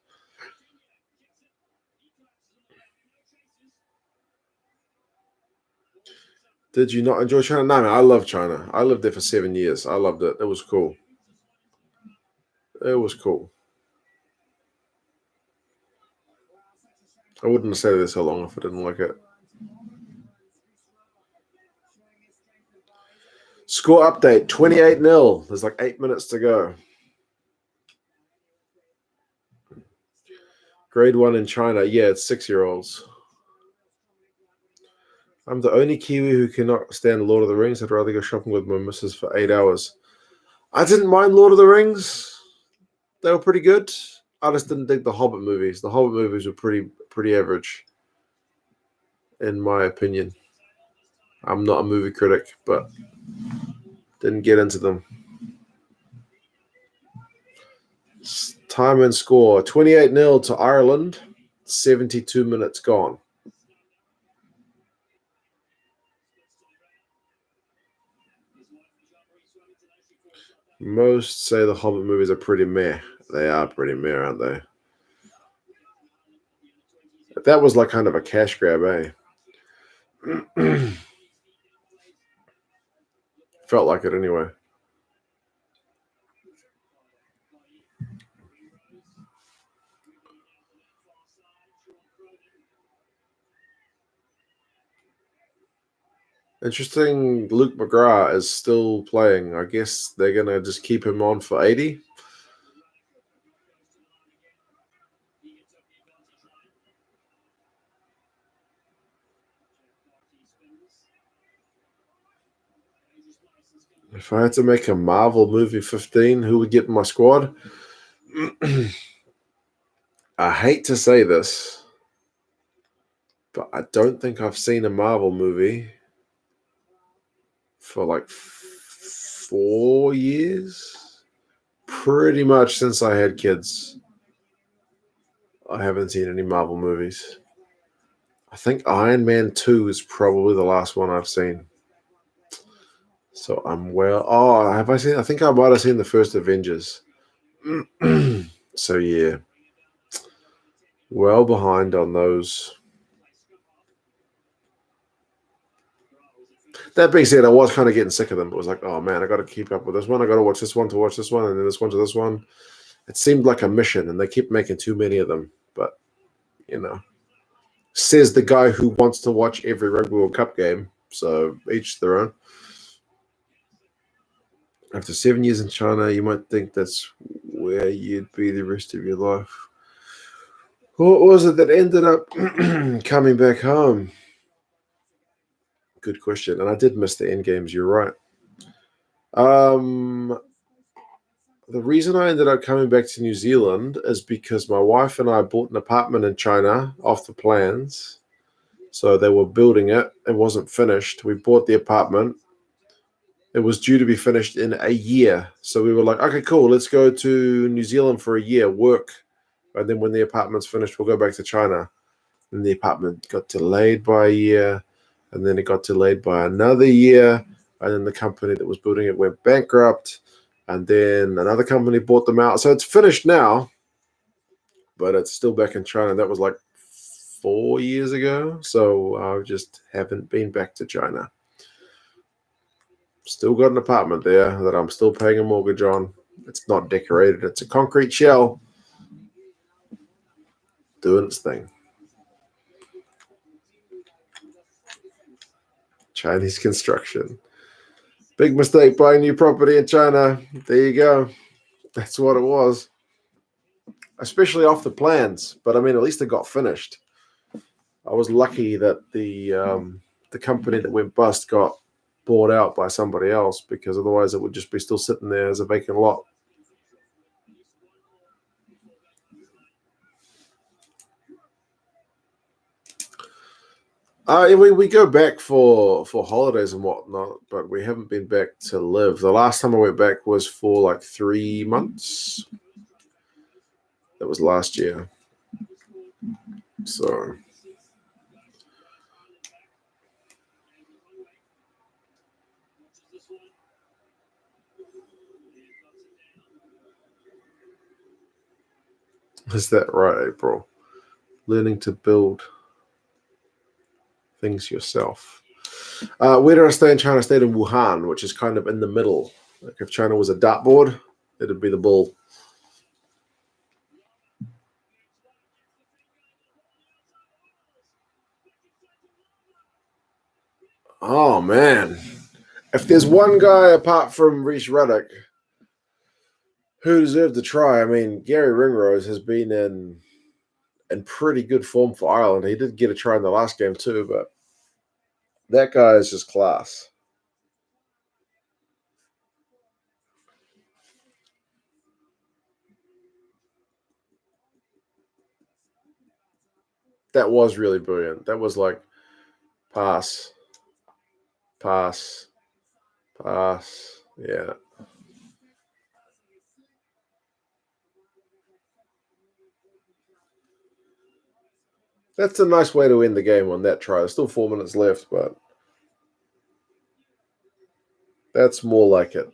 Did you not enjoy China? No, man, I love China. I lived there for 7 years. I loved it. It was cool. It was cool. I wouldn't have stayed there so long if I didn't like it. Score update, 28-0. There's like 8 minutes to go. Grade 1 in China. Yeah, it's 6-year-olds. I'm the only Kiwi who cannot stand Lord of the Rings. I'd rather go shopping with my missus for 8 hours. I didn't mind Lord of the Rings. They were pretty good. I just didn't dig the Hobbit movies. The Hobbit movies were pretty average, in my opinion. I'm not a movie critic, but didn't get into them. Time and score, 28-0 to Ireland. 72 minutes gone. Most say the Hobbit movies are pretty meh. They are pretty meh, aren't they? That was like kind of a cash grab, eh? Felt like it anyway. Interesting. Luke McGrath is still playing. I guess they're going to just keep him on for 80. If I had to make a Marvel movie 15, who would get in my squad? I hate to say this, but I don't think I've seen a Marvel movie for like 4 years. Pretty much since I had kids. I haven't seen any Marvel movies. I think Iron Man 2 is probably the last one I've seen. So I'm well. Oh, have I seen? I think I might have seen the first Avengers. So yeah, well behind on those. That being said, I was kind of getting sick of them. It was like, oh man, I got to keep up with this one. I got to watch this one to watch this one, and then this one to this one. It seemed like a mission, and they keep making too many of them. But says the guy who wants to watch every Rugby World Cup game. So each their own. After 7 years in China, you might think that's where you'd be the rest of your life. What was it that ended up coming back home? Good question. And I did miss the end games. You're right. the reason I ended up coming back to New Zealand is because my wife and I bought an apartment in China off the plans. So they were building it. It wasn't finished. We bought the apartment. It was due to be finished in a year. So we were like, okay, cool. Let's go to New Zealand for a year, work. And then when the apartment's finished, we'll go back to China. And the apartment got delayed by a year. And then it got delayed by another year. And then the company that was building it went bankrupt. And then another company bought them out. So it's finished now, but it's still back in China. That was like 4 years ago. So I just haven't been back to China. Still got an apartment there that I'm still paying a mortgage on. It's not decorated. It's a concrete shell doing its thing. Chinese construction. Big mistake buying new property in China. There you go. That's what it was. Especially off the plans. But I mean, at least it got finished. I was lucky that the company that went bust got bought out by somebody else, because otherwise it would just be still sitting there as a vacant lot. We go back for holidays and whatnot, but we haven't been back to live. The last time I went back was for like 3 months. That was last year. So is that right, April? Learning to build things yourself. Where did I stay in China? I stayed in Wuhan, which is kind of in the middle. Like if China was a dartboard, it'd be the bull. Oh, man. If there's one guy apart from Reece Ruddock who deserved to try, I mean, Gary Ringrose has been in pretty good form for Ireland. He did get a try in the last game too, but that guy is just class. That was really brilliant. That was like pass, pass, pass. Yeah. That's a nice way to end the game on that try. There's still 4 minutes left, but that's more like it.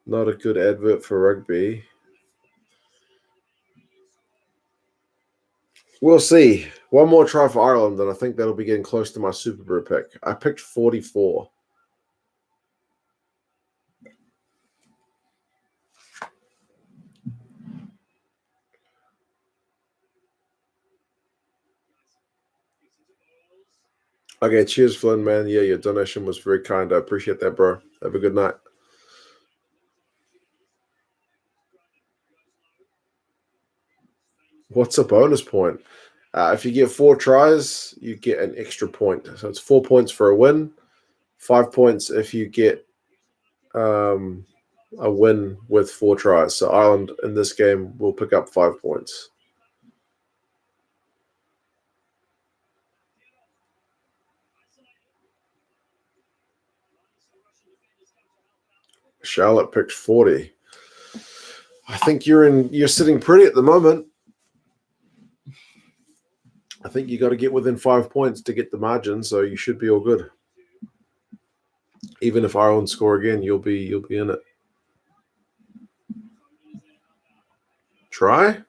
Not a good advert for rugby. We'll see. One more try for Ireland, and I think that'll be getting close to my Super Brew pick. I picked 44. Okay, cheers, Flynn, man. Yeah, your donation was very kind. I appreciate that, bro. Have a good night. What's a bonus point? If you get 4 tries, you get an extra point. So it's 4 points for a win, 5 points if you get a win with 4 tries. So Ireland in this game will pick up 5 points. Charlotte picked 40. I think you're sitting pretty at the moment. I think you got to get within 5 points to get the margin, so you should be all good. Even if Ireland score again, you'll be in it. Try?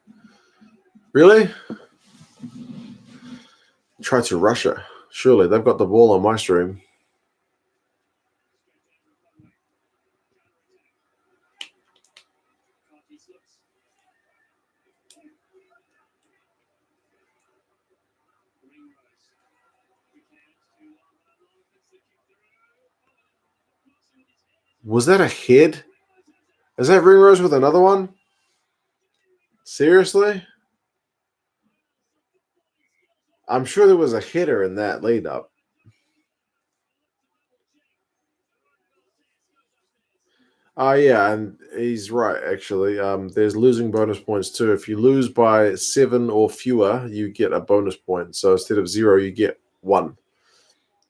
Really? Try to Russia. Surely they've got the ball on my stream. Was that a head? Is that Ringrose with another one? Seriously? I'm sure there was a header in that lead up. Oh, yeah, and he's right, actually. There's losing bonus points too. If you lose by 7 or fewer, you get a bonus point. So instead of 0, you get 1.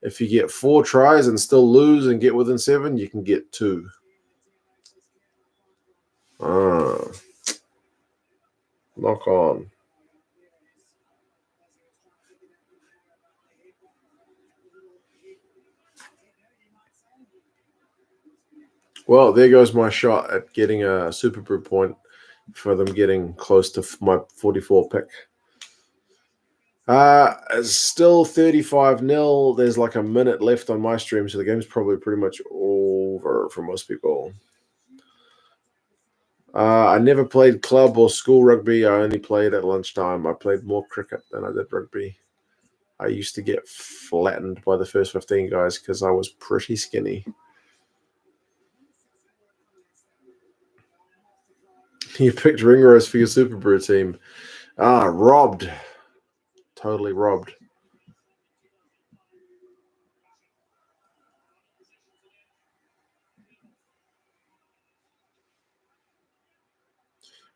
If you get 4 tries and still lose and get within 7, you can get 2. Knock on. Well, there goes my shot at getting a Super Brew point for them getting close to my 44 pick. It's still 35-0. There's like a minute left on my stream, so the game's probably pretty much over for most people. I never played club or school rugby. I only played at lunchtime. I played more cricket than I did rugby. I used to get flattened by the first 15 guys because I was pretty skinny. You picked Ringrose for your Super Brew team. Robbed. Totally robbed.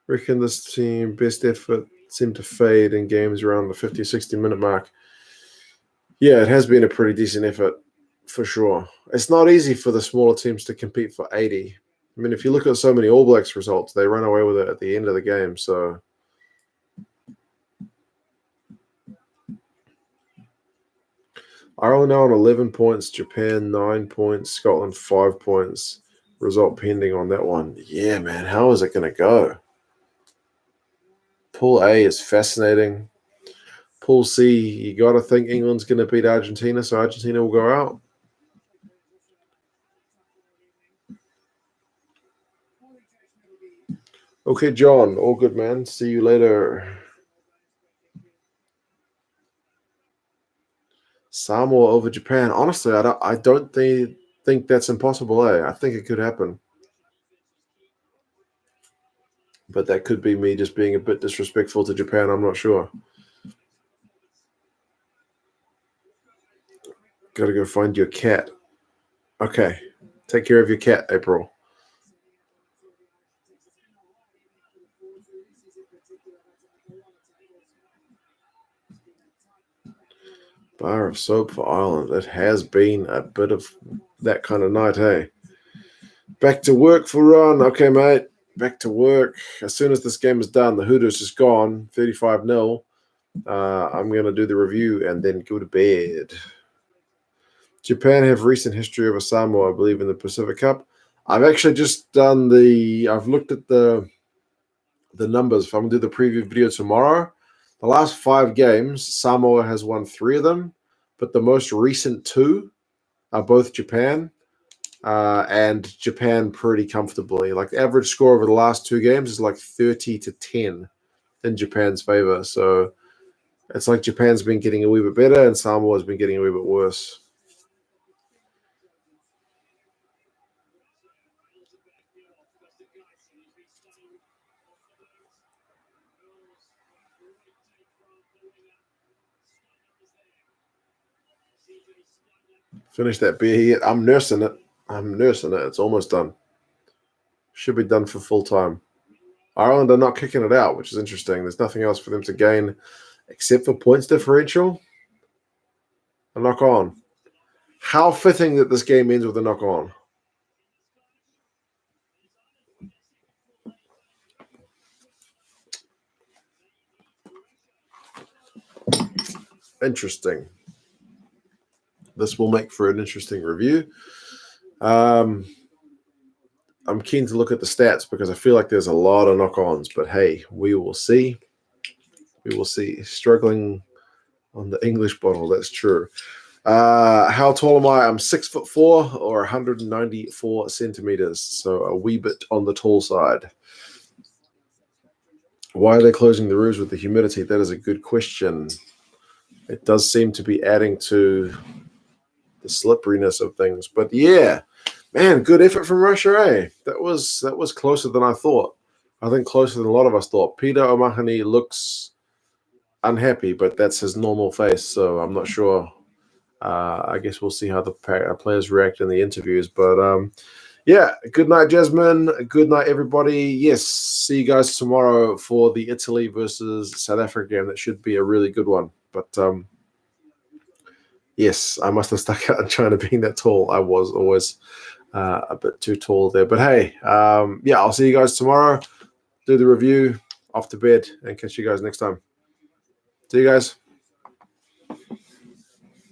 Reckon this team best effort seemed to fade in games around the 50, 60-minute mark. Yeah, it has been a pretty decent effort for sure. It's not easy for the smaller teams to compete for 80. I mean, if you look at so many All Blacks results, they run away with it at the end of the game. So Ireland now on 11 points, Japan 9 points, Scotland 5 points. Result pending on that one. Yeah, man, how is it going to go? Pool A is fascinating. Pool C, you got to think England's going to beat Argentina, so Argentina will go out. Okay, John, all good, man. See you later. Samoa over Japan. Honestly, I don't think that's impossible. I think it could happen. But that could be me just being a bit disrespectful to Japan. I'm not sure. Got to go find your cat. Okay. Take care of your cat, April. Bar of soap for Ireland. It has been a bit of that kind of night, hey? Back to work for Ron. Okay, mate. Back to work. As soon as this game is done, the Hooters is gone. 35-0. I'm going to do the review and then go to bed. Japan have recent history over Samoa, I believe, in the Pacific Cup. I've actually just done I've looked at the numbers. If I'm going to do the preview video tomorrow, the last 5 games, Samoa has won 3 of them, but the most recent 2 are both Japan, and Japan pretty comfortably. Like the average score over the last 2 games is like 30-10 in Japan's favor. So it's like Japan's been getting a wee bit better and Samoa's been getting a wee bit worse. Finish that beer here. I'm nursing it. It's almost done. Should be done for full time. Ireland are not kicking it out, which is interesting. There's nothing else for them to gain except for points differential. A knock on. How fitting that this game ends with a knock on. Interesting. This will make for an interesting review. I'm keen to look at the stats because I feel like there's a lot of knock-ons, but hey, we will see. We will see. Struggling on the English bottle, that's true. How tall am I? I'm 6'4" or 194 centimeters, so a wee bit on the tall side. Why are they closing the roofs with the humidity? That is a good question. It does seem to be adding to the slipperiness of things, but yeah, man, good effort from Russia, eh? That was closer than I thought. I think closer than a lot of us thought. Peter O'Mahony looks unhappy, but that's his normal face, so I'm not sure. I guess we'll see how the players react in the interviews. But yeah, good night, Jasmine. Good night, everybody. Yes, see you guys tomorrow for the Italy versus South Africa game. That should be a really good one. But yes, I must have stuck out in China being that tall. I was always a bit too tall there. But hey, yeah, I'll see you guys tomorrow. Do the review, off to bed, and catch you guys next time. See you guys.